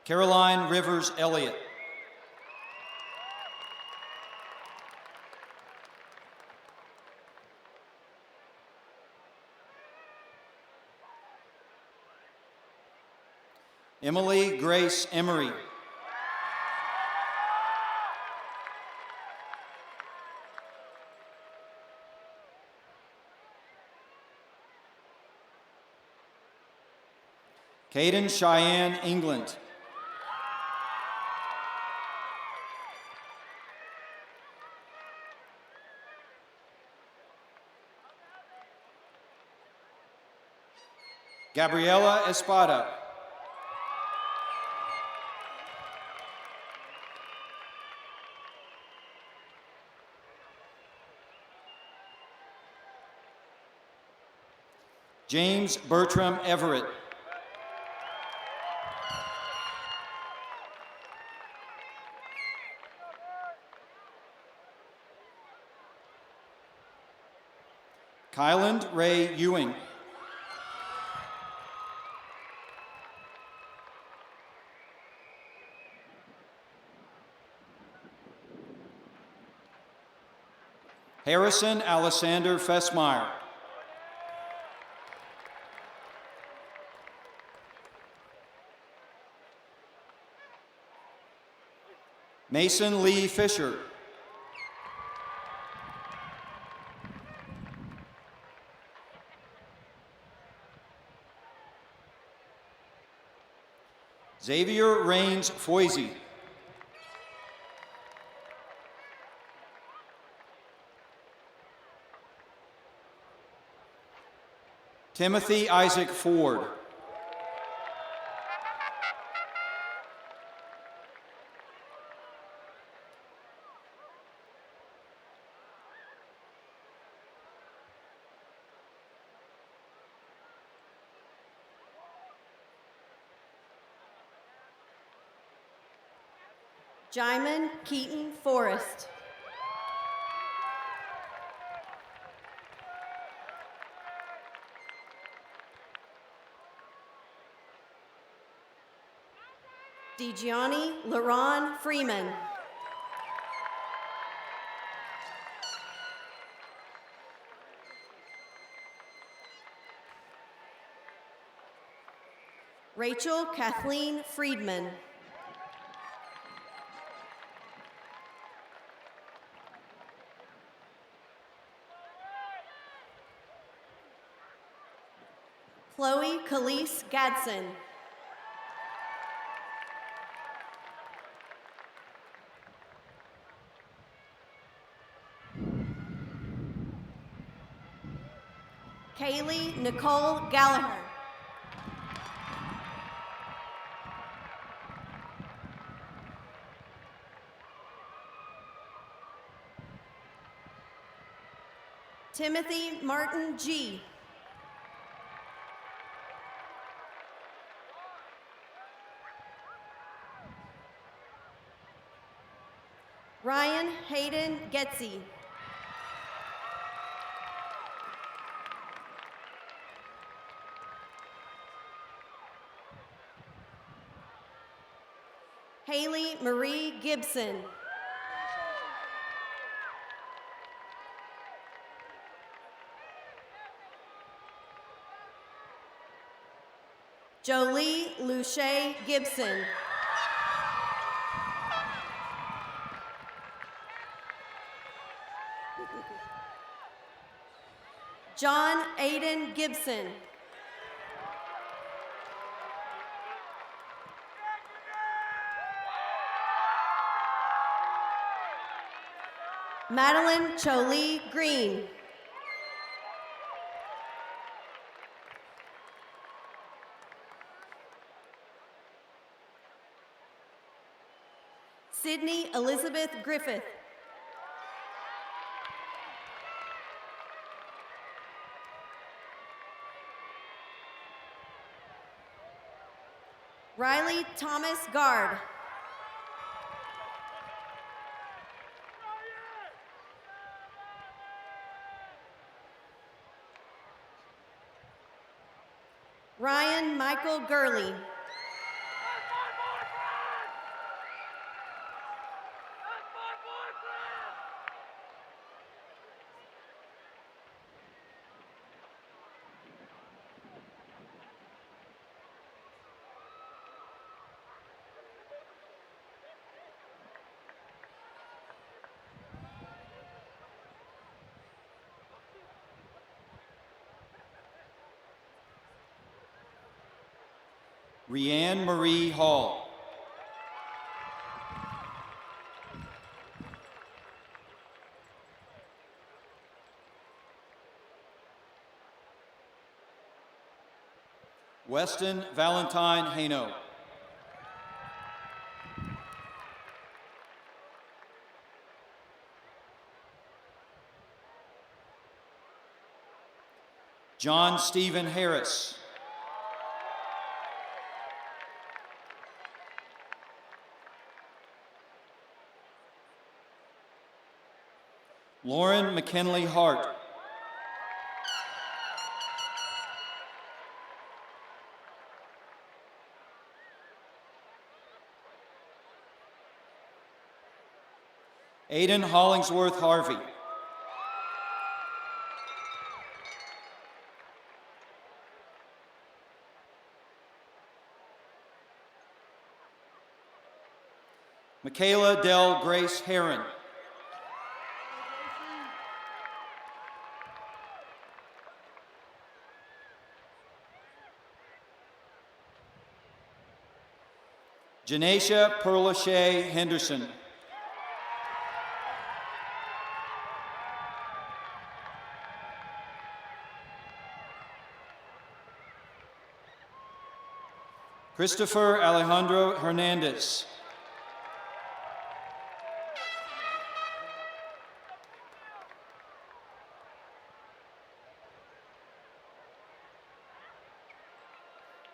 Caroline Rivers Elliott. Emily Grace Emery. Caden Cheyenne England. Gabriela Espada. James Bertram Everett. Kyland Ray Ewing. Harrison Alessander Fessmeyer. Mason Lee Fisher. Xavier Rains Foisey. Timothy Isaac Ford. Jaimin Keaton Forrest. Dejiani Laron Freeman. Rachel Kathleen Friedman. Chloe Khalees Gadsden. Kaylee Nicole Gallagher. Timothy Martin G. Ryan Hayden Getzy. Haley Marie Gibson. Jolie Luche Gibson. John Aiden Gibson. Madeline Cholee Green. Sydney Elizabeth Griffith. Riley Thomas Gard. Ryan Michael Gurley. Rianne Marie Hall. Weston Valentine Haino. John Stephen Harris. Lauren McKinley Hart. Aiden Hollingsworth Harvey. Michaela Del Grace Heron. Janesha Perlache Henderson. Christopher Alejandro Hernandez.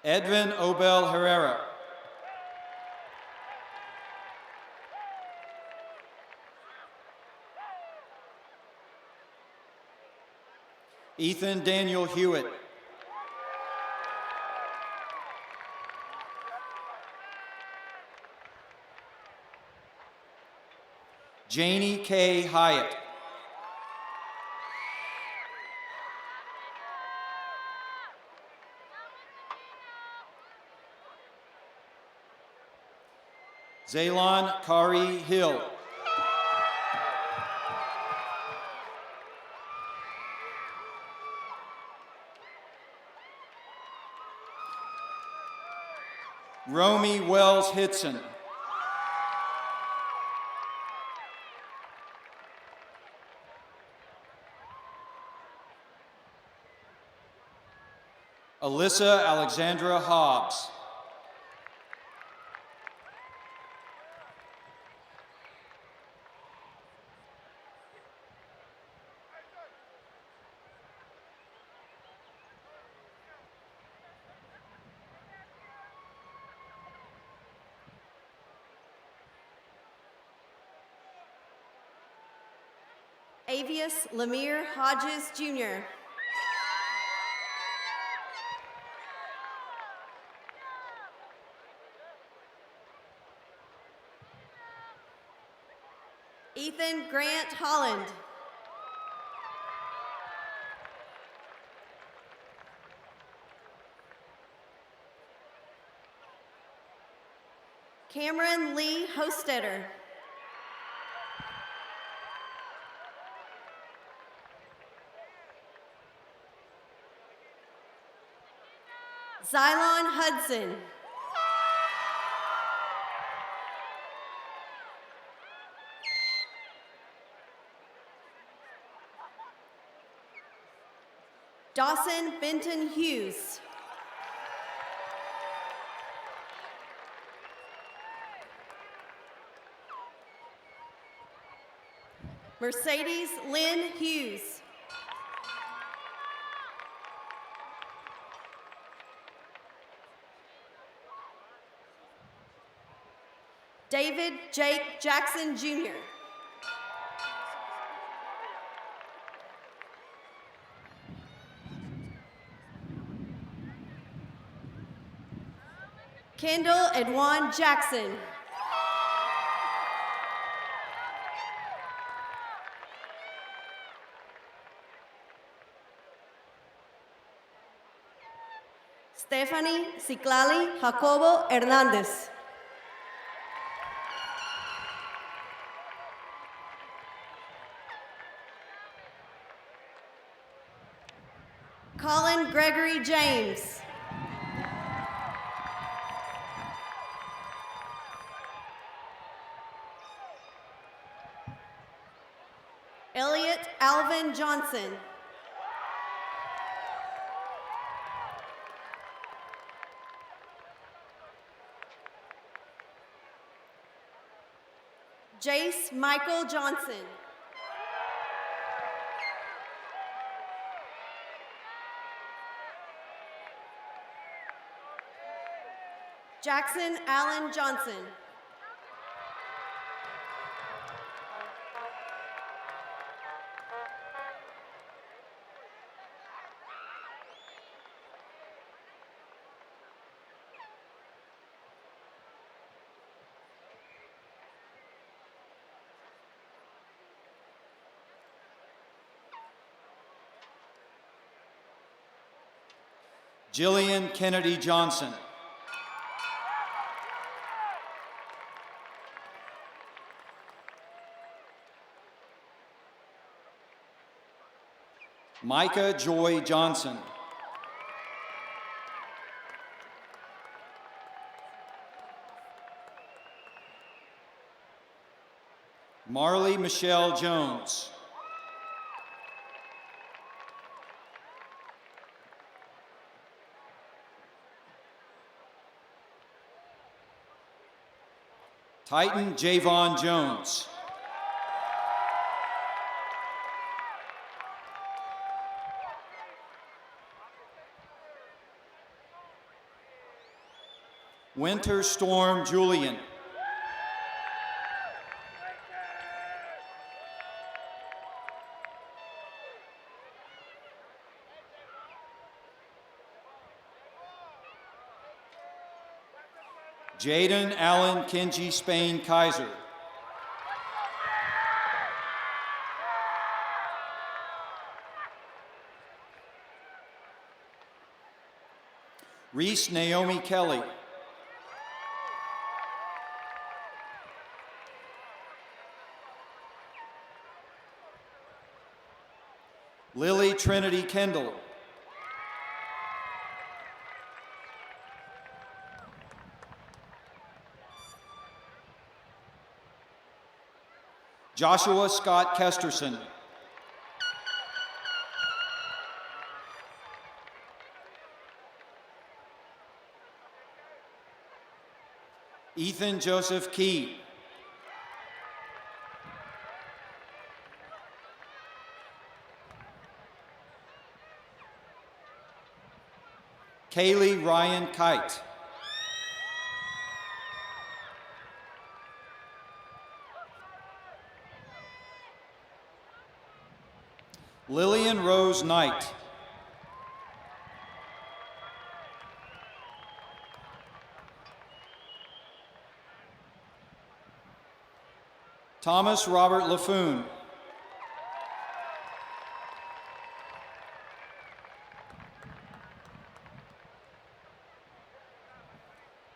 Edwin Obel Herrera. Ethan Daniel Hewitt. Janie K. Hyatt. Zaylon Kari Hill. Romy Wells Hitson. Alyssa Alexandra Hobbs. Avius Lemire Hodges, Jr. Ethan Grant Holland. Cameron Lee Hostetter. Xylon Hudson. Dawson Benton Hughes. Mercedes Lynn Hughes. David Jake Jackson, Jr. Kendall Edwan Jackson. Stephanie Ciclali Jacobo Hernandez. Colin Gregory James. Elliot Alvin Johnson. Jace Michael Johnson. Jackson Allen Johnson. Jillian Kennedy Johnson. Micah Joy Johnson. Marley Michelle Jones. Titan Javon Jones. Winter Storm Julian. Jaden Allen Kenji Spain Kaiser. Reese Naomi Kelly. Lily Trinity Kendall. Joshua Scott Kesterson. Ethan Joseph Key. Kaylee Ryan Kite. Lillian Rose Knight. Thomas Robert LaFoon.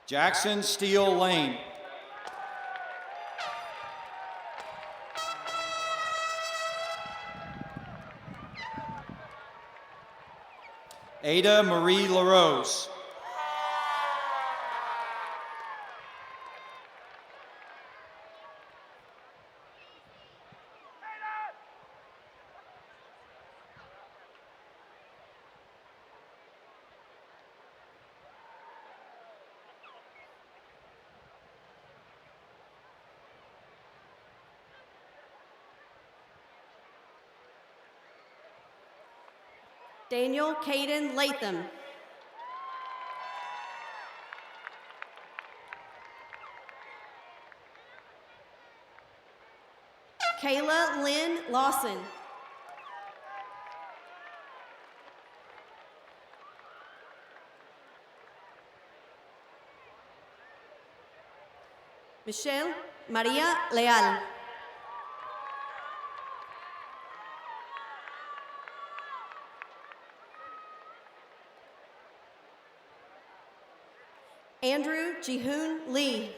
Jackson Steele Lane. Ada Marie LaRose. Daniel Caden Latham. Kayla Lynn Lawson. Michelle Maria Leal. Andrew Jihoon Lee.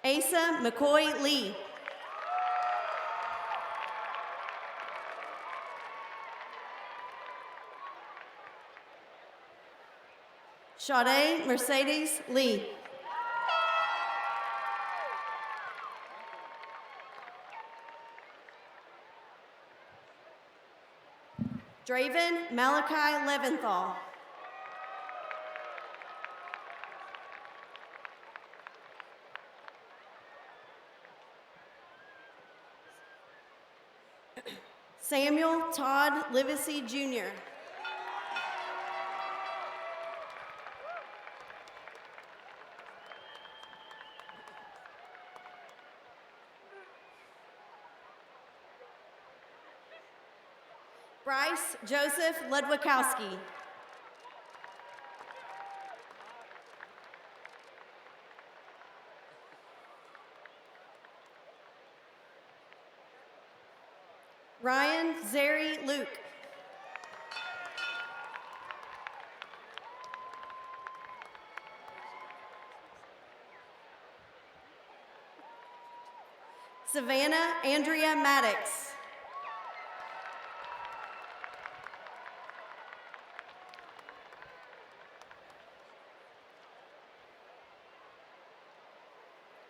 Asa McCoy Lee. Sade Mercedes Lee. Draven Malachi Leventhal. Samuel Todd Livesey Jr. Bryce Joseph Ledwikowski. Ryan Zeri Luke. Savannah Andrea Maddox.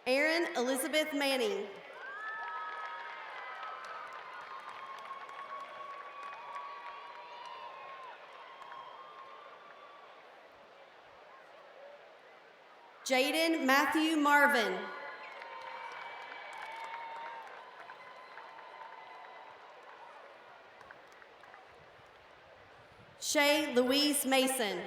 Erin Elizabeth Manning. Jaden Matthew Marvin. Shay Louise Mason.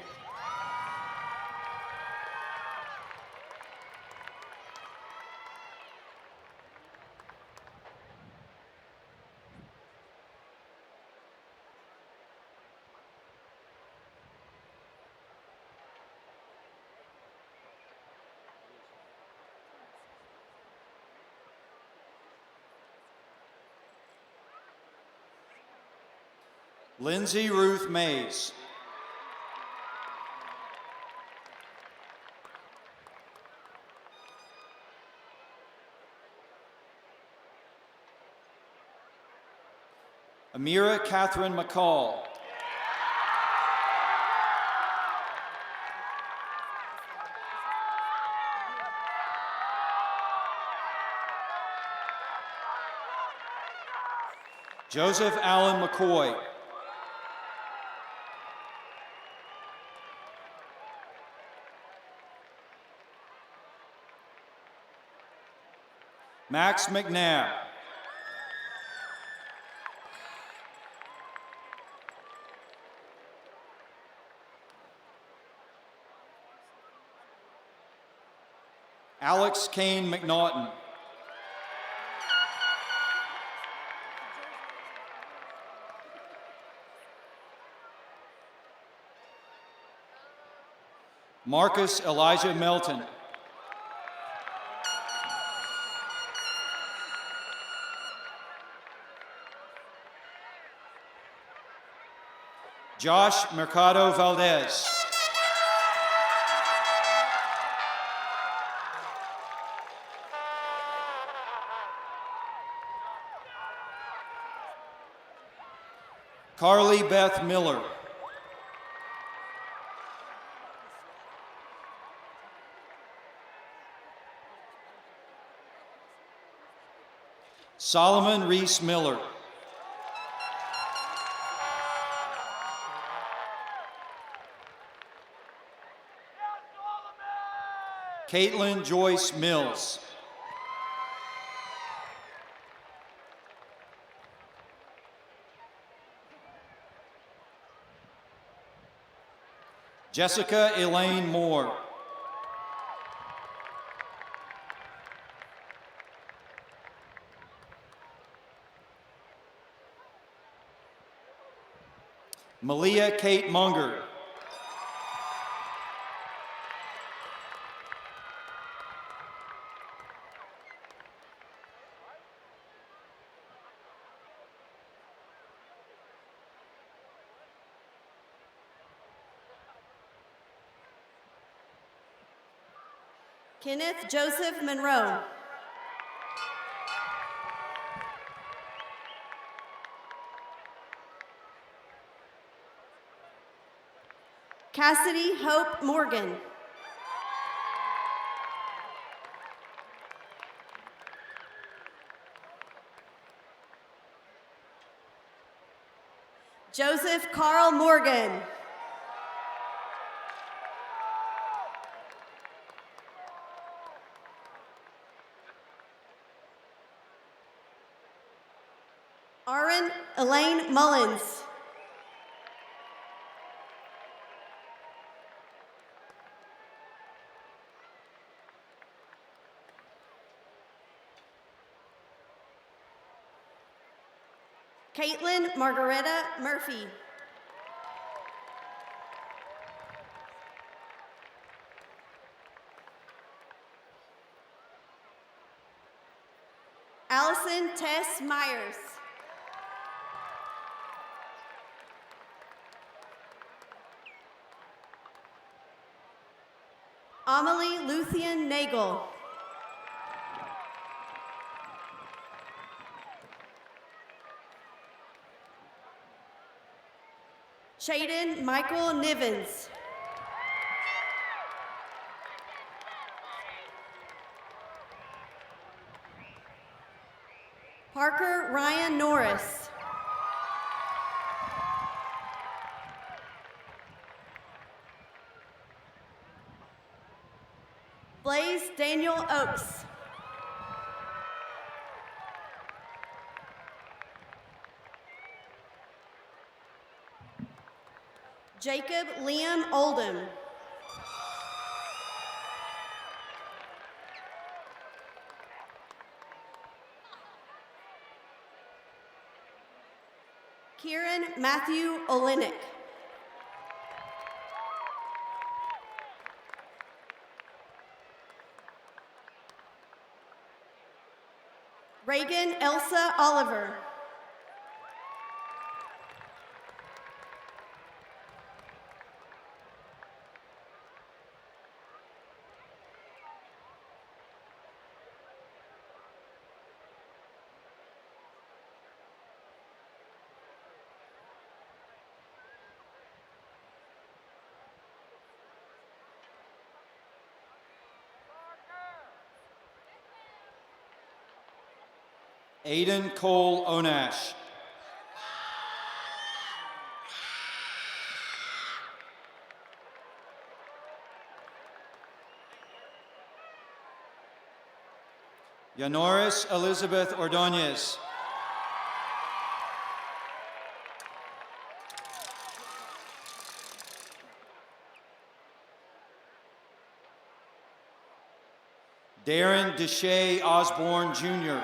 Lindsay Ruth Mays. Amira Catherine McCall. Joseph Allen McCoy. Max McNabb. Alex Kane McNaughton. Marcus Elijah Melton. Josh Mercado Valdez. Carly Beth Miller. Solomon Reese Miller. Caitlin Joyce Mills. Jessica Elaine Moore. Malia Kate Munger. Kenneth Joseph Monroe. Cassidy Hope Morgan. Joseph Carl Morgan. Aaron Elaine Mullins. Caitlin Margaretta Murphy. Allison Tess Myers. Amelie Luthien Nagel. Shaden Michael Nivens. Parker Ryan Norris. Blaze Daniel Oakes. Jacob Liam Oldham. Kieran Matthew Olenek. Reagan Elsa Oliver. Aiden Cole Onash. Yanoris Elizabeth Ordonez. Darren Deshay Osborne, Jr.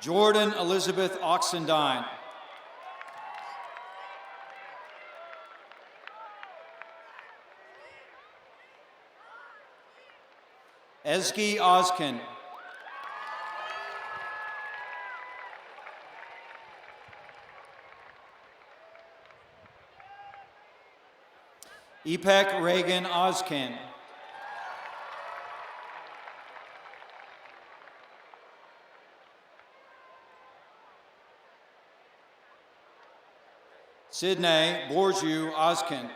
Jordan Elizabeth Oxendine. Ezgi Oskin. Ipek Reagan Oskin. Sydney Borju Oskin.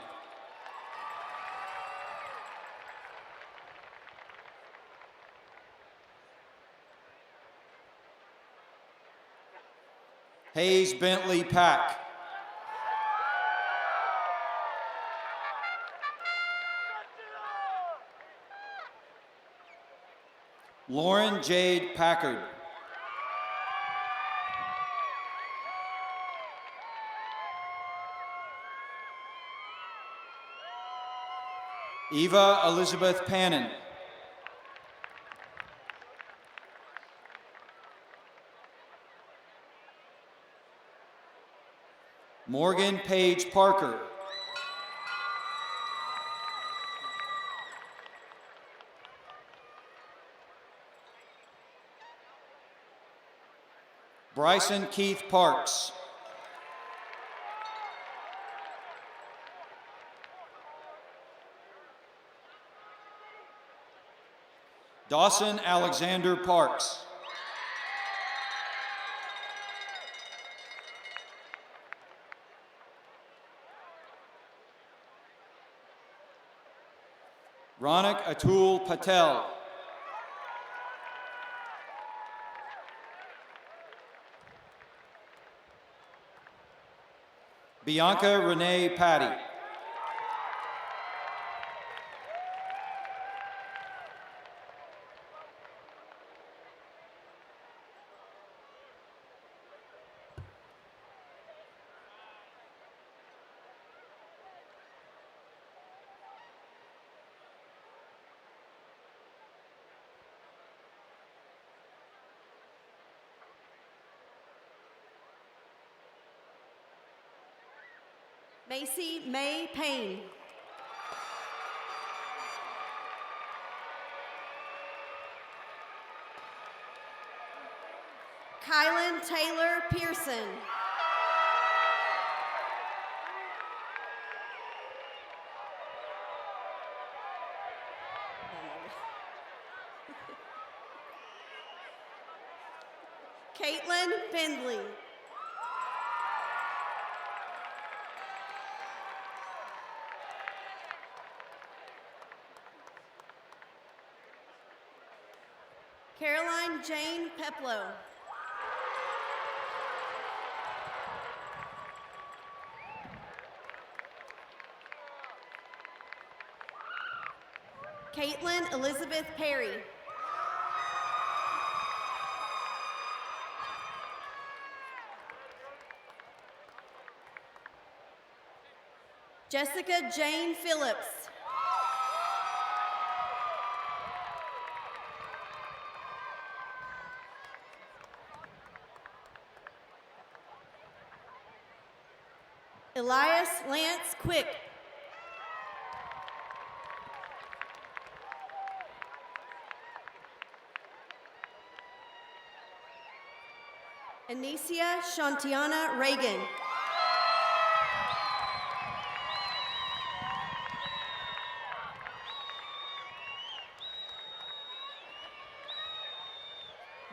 Hayes Bentley Pack. Lauren Jade Packard. Eva Elizabeth Pannon. Morgan Page Parker. Bryson Keith Parks. Dawson Alexander Parks. Ronak Atul Patel. Bianca Renee Patty. Macy May Payne. Kylan Taylor Pearson. Caitlin Findley. Caroline Jane Peplow. Caitlin Elizabeth Perry. Jessica Jane Phillips. Elias Lance Quick. Anicia Shantiana Reagan.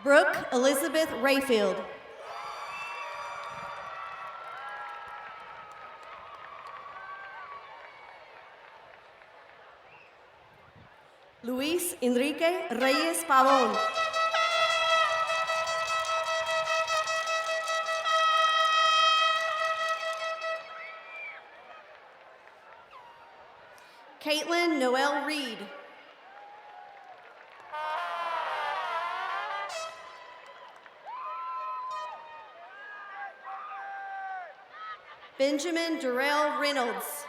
Brooke Elizabeth Rayfield. Luis Enrique Reyes Pavón. Caitlin Noel Reed. Benjamin Durrell Reynolds.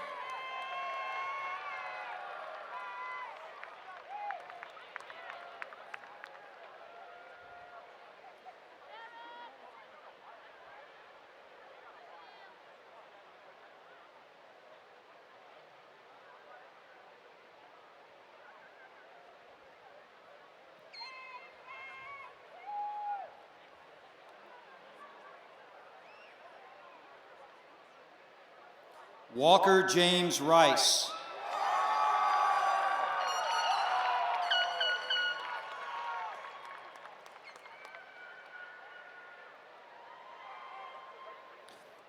Walker James Rice.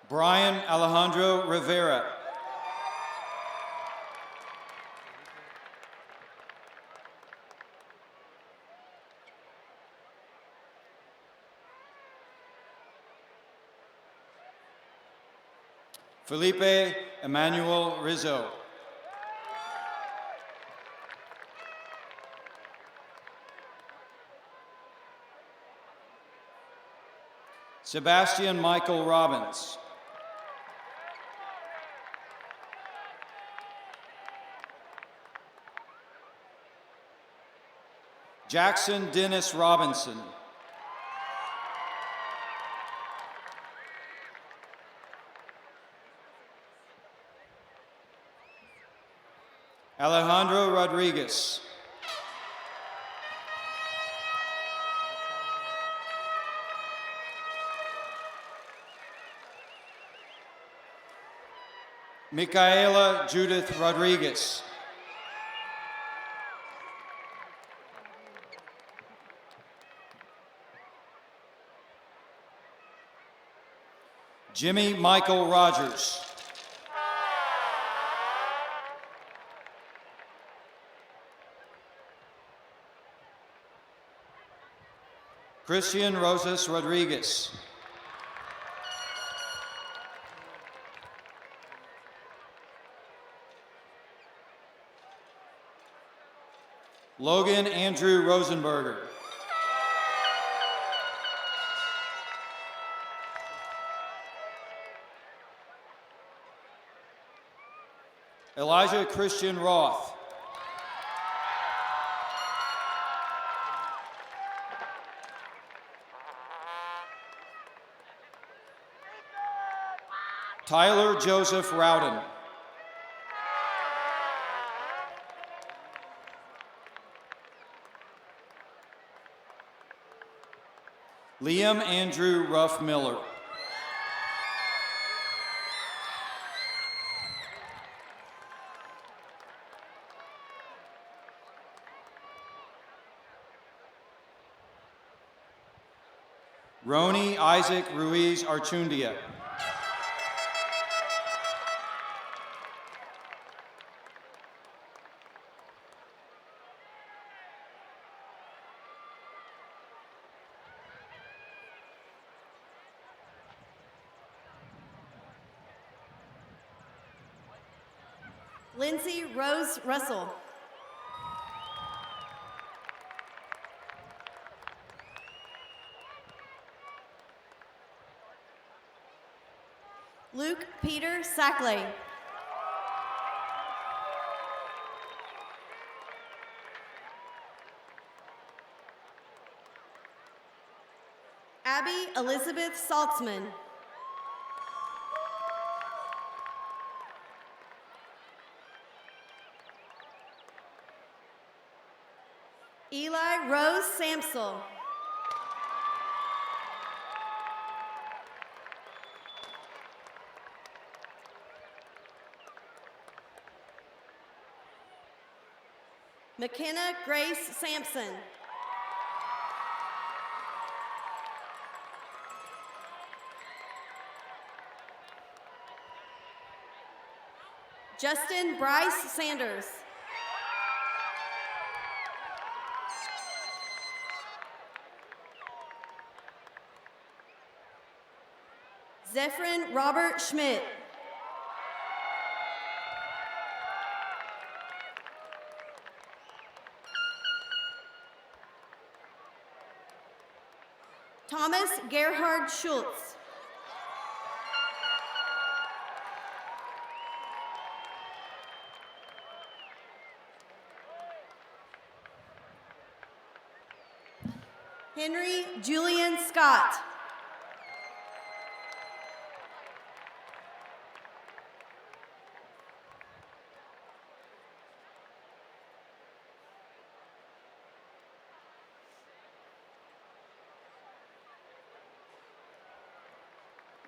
Brian Alejandro Rivera. Felipe Emmanuel Rizzo. Sebastian Michael Robbins. Jackson Dennis Robinson. Alejandro Rodriguez. Micaela Judith Rodriguez. Jimmy Michael Rogers. Christian Rosas Rodriguez. Logan Andrew Rosenberger. Elijah Christian Roth. Tyler Joseph Rowden. Liam Andrew Ruff Miller. Roni Isaac Ruiz Archundia. Lindsay Rose Russell. Luke Peter Sackley. Abby Elizabeth Saltzman. Eli Rose Samsel. McKenna Grace Sampson. Justin Bryce Sanders. Zephyrin Robert Schmidt. Thomas Gerhard Schultz. Henry Julian Scott.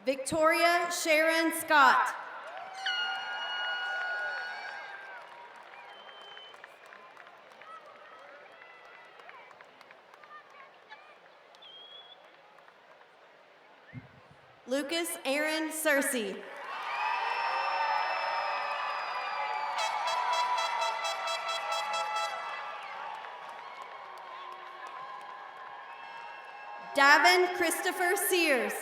Victoria Sharon Scott. Lucas Aaron Searcy. Davin Christopher Sears.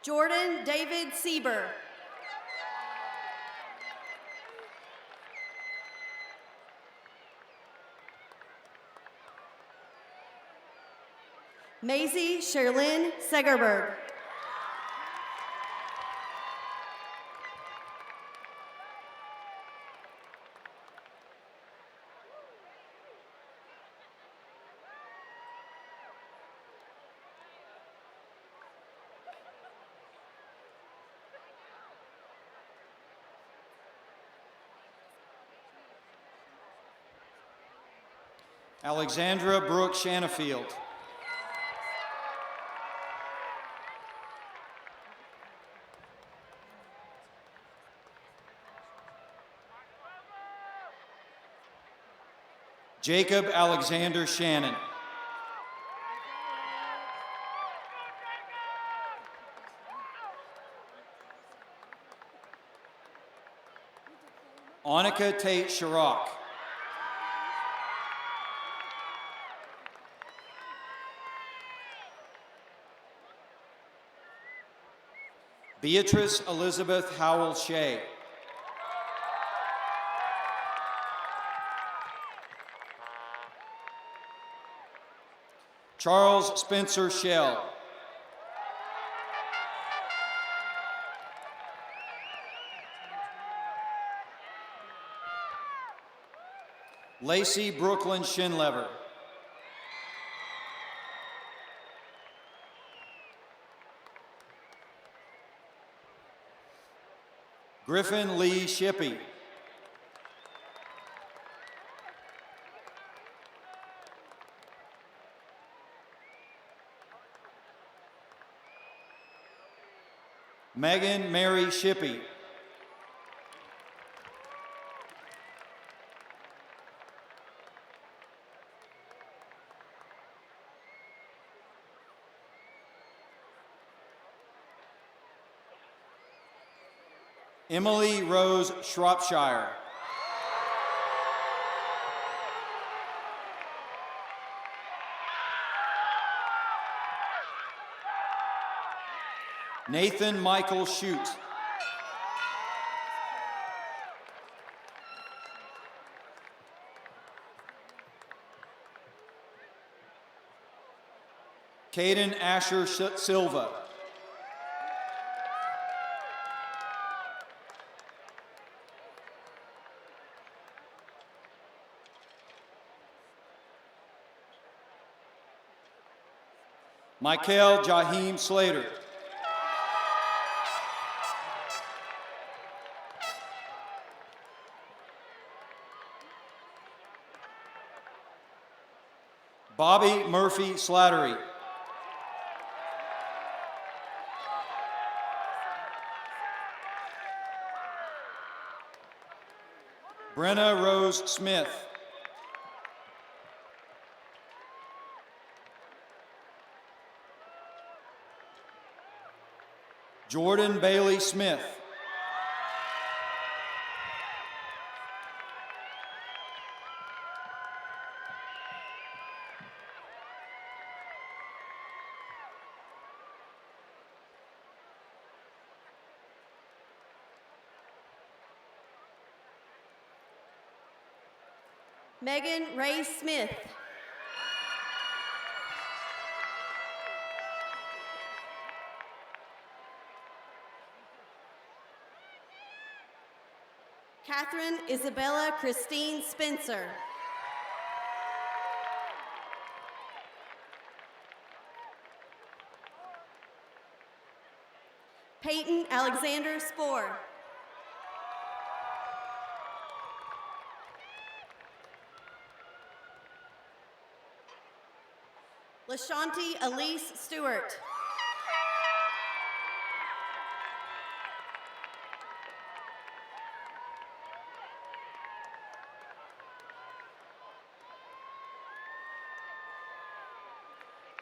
Jordan David Sieber. Maisie Sherlyn Segerberg. Alexandra Brooke Shanafield. Jacob Alexander Shannon. Annika Tate Sharrock. Beatrice Elizabeth Howell Shea. Charles Spencer Shell. Lacey Brooklyn Shinlever. Griffin Lee Shippey. Megan Mary Shippey. Emily Rose Shropshire. Nathan Michael Shute. Caden Asher Silva. Michael Jaheem Slater. Bobby Murphy Slattery. Brenna Rose Smith. Jordan Bailey Smith. Megan Ray Smith. Catherine Isabella Christine Spencer. Peyton Alexander Spoor. LaShanti Elise Stewart.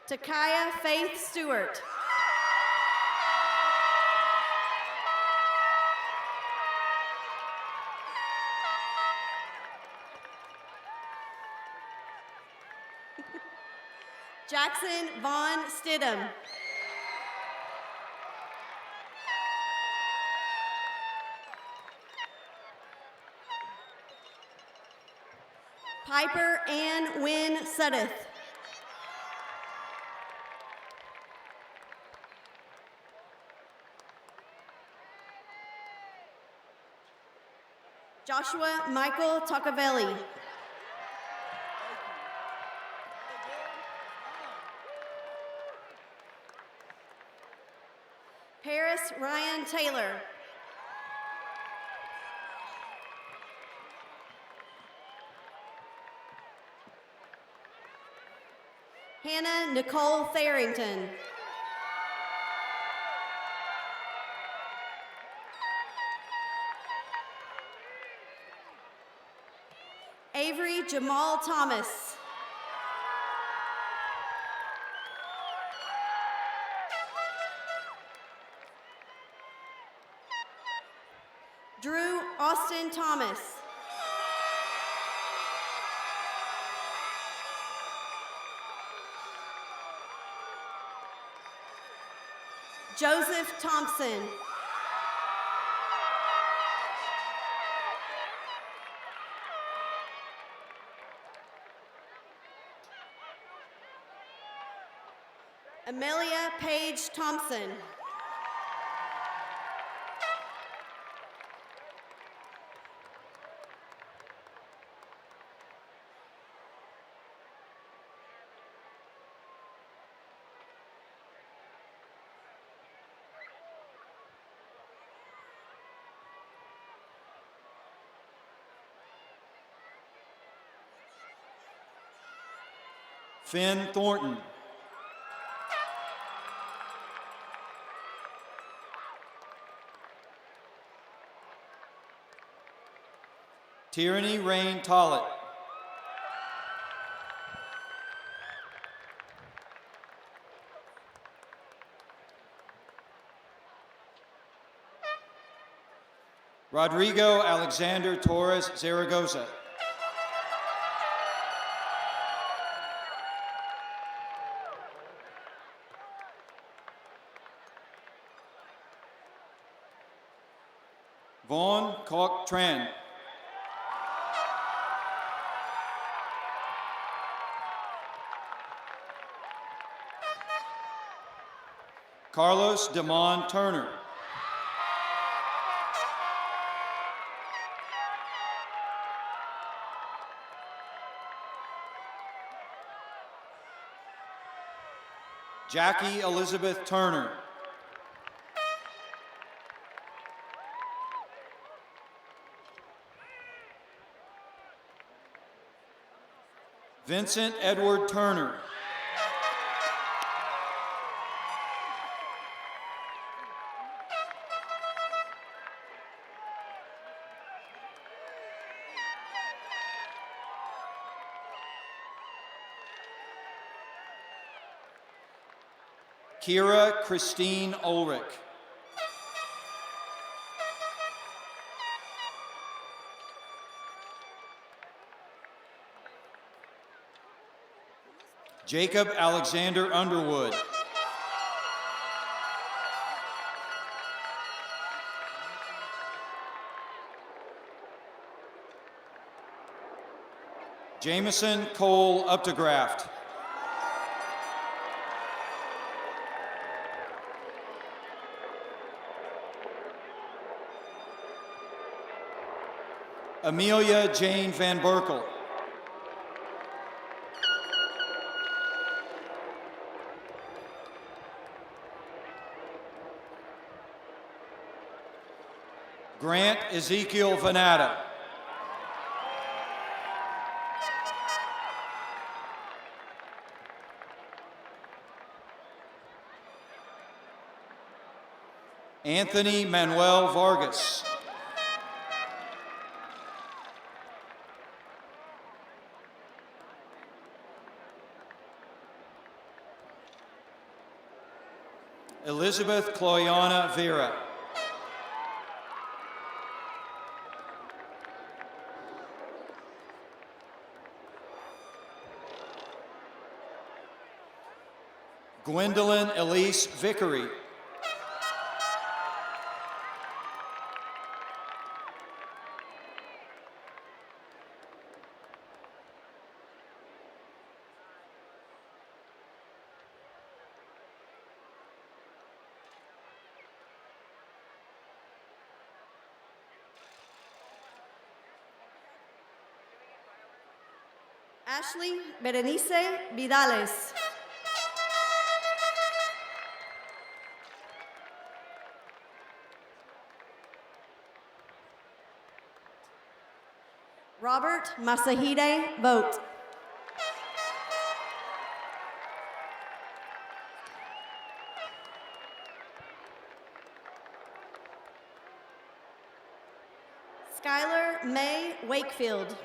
Takaya Faith Stewart. Jackson Vaughn Stidham. Piper Ann Wynn Suddeth. Joshua Michael Toccavelli. Paris Ryan Taylor. Hannah Nicole Tharrington. Avery Jamal Thomas. Drew Austin Thomas. Joseph Thompson. Amelia Page Thompson. Finn Thornton. Tyranny Rain Tollett. Rodrigo Alexander Torres Zaragoza. Vaughn Koch Tran. Carlos Demond Turner. Jackie Elizabeth Turner. Vincent Edward Turner. Kira Christine Ulrich. Jacob Alexander Underwood. Jameson Cole Updegraft. Amelia Jane Van Berkel. Grant Ezekiel Vanata. Anthony Manuel Vargas. Elizabeth Cloyana Vera. Gwendolyn Elise Vickery. Ashley Berenice Vidales. Robert Masahide Vogt. Skylar May Wakefield.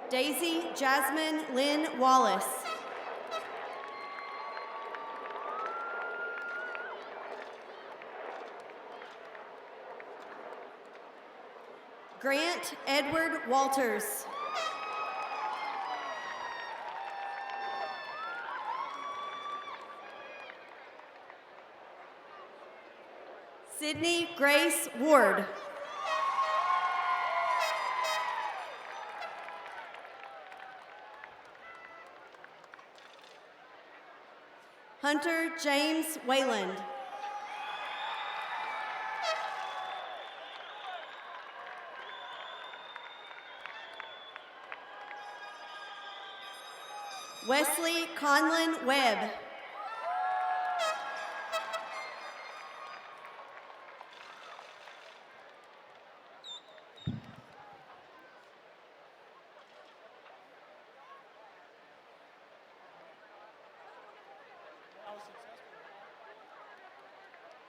Daisy Jasmine Lynn Wallace. Grant Edward Walters. Sydney Grace Ward. Hunter James Wayland. Wesley Conlon Webb.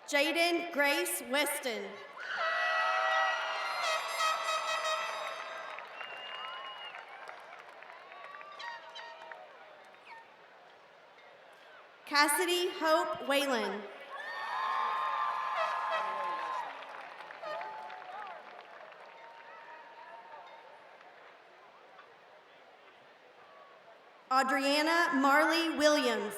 Jaden Grace Weston. Cassidy Hope Whalen. Adriana Marley Williams.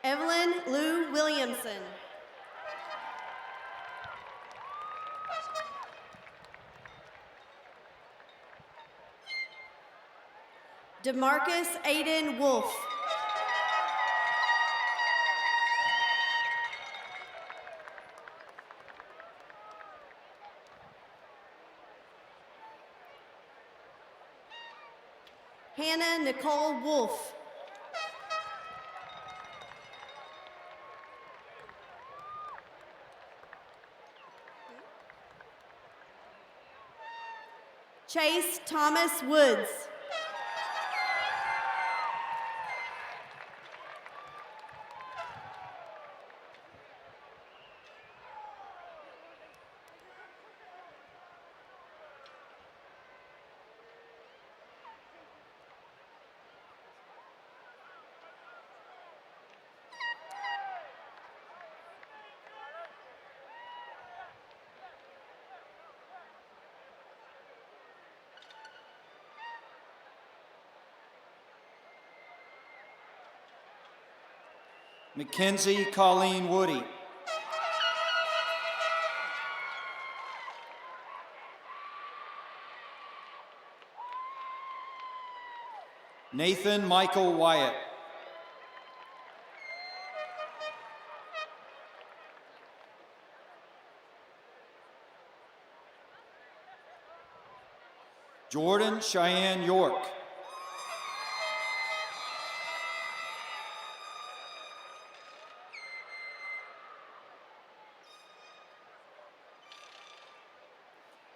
Evelyn Lou Williamson. DeMarcus Aiden Wolf. Hannah Nicole Wolf. Chase Thomas Woods. Mackenzie Colleen Woody. Nathan Michael Wyatt. Jordan Cheyenne York.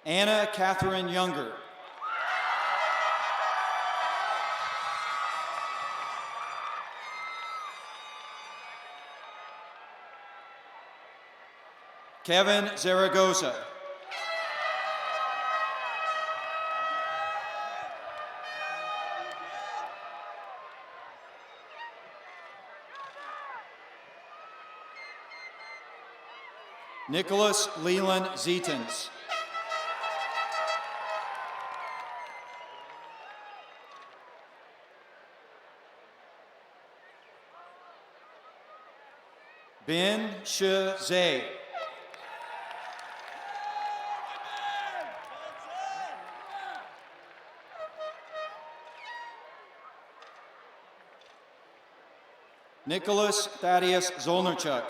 Anna Catherine Younger. Kevin Zaragoza. Nicholas Leland Zetens. Ben Shazay. Nicholas Thaddeus Zolnerchuk.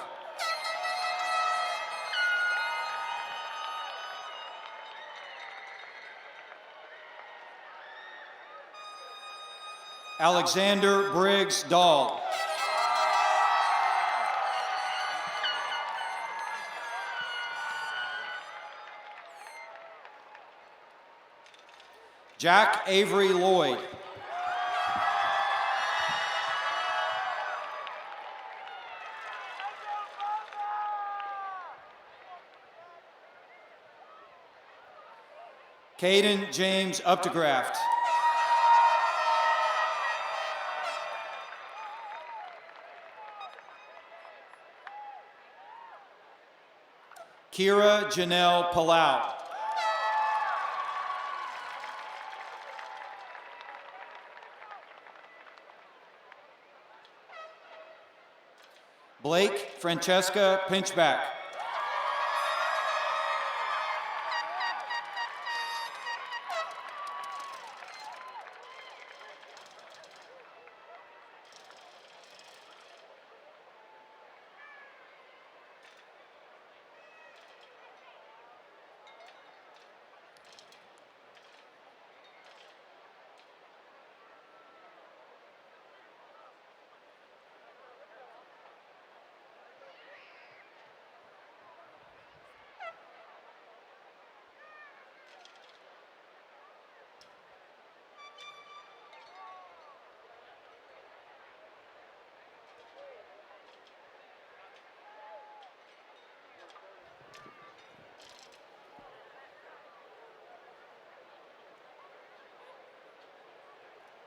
Alexander Briggs Dahl. Jack Avery Lloyd. Caden James Updegraft. Kira Janelle Palau. Blake Francesca Pinchback.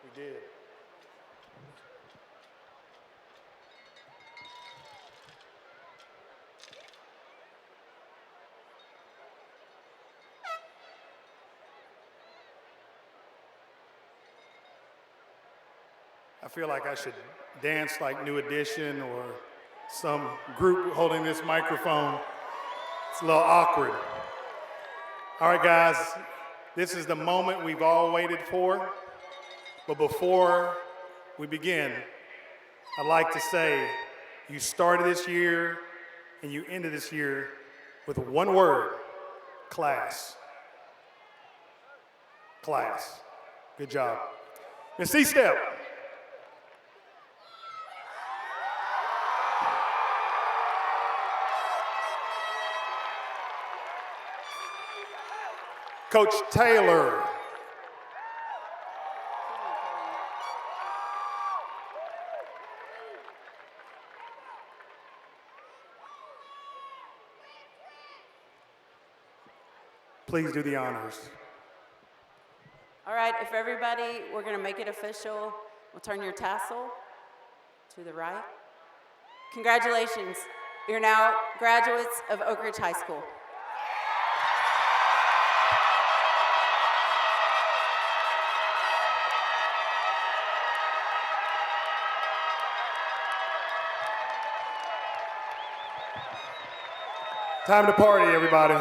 We did. I feel like I should dance like New Edition or some group holding this microphone. It's a little awkward. All right, guys, this is the moment we've all waited for. But before we begin, I'd like to say you started this year and you ended this year with one word: class. Class. Good job. Miss C-Step. Coach Taylor. Please do the honors. All right, if everybody, we're going to make it official. We'll turn your tassel to the right. Congratulations. You're now graduates of Oak Ridge High School. Time to party, everybody.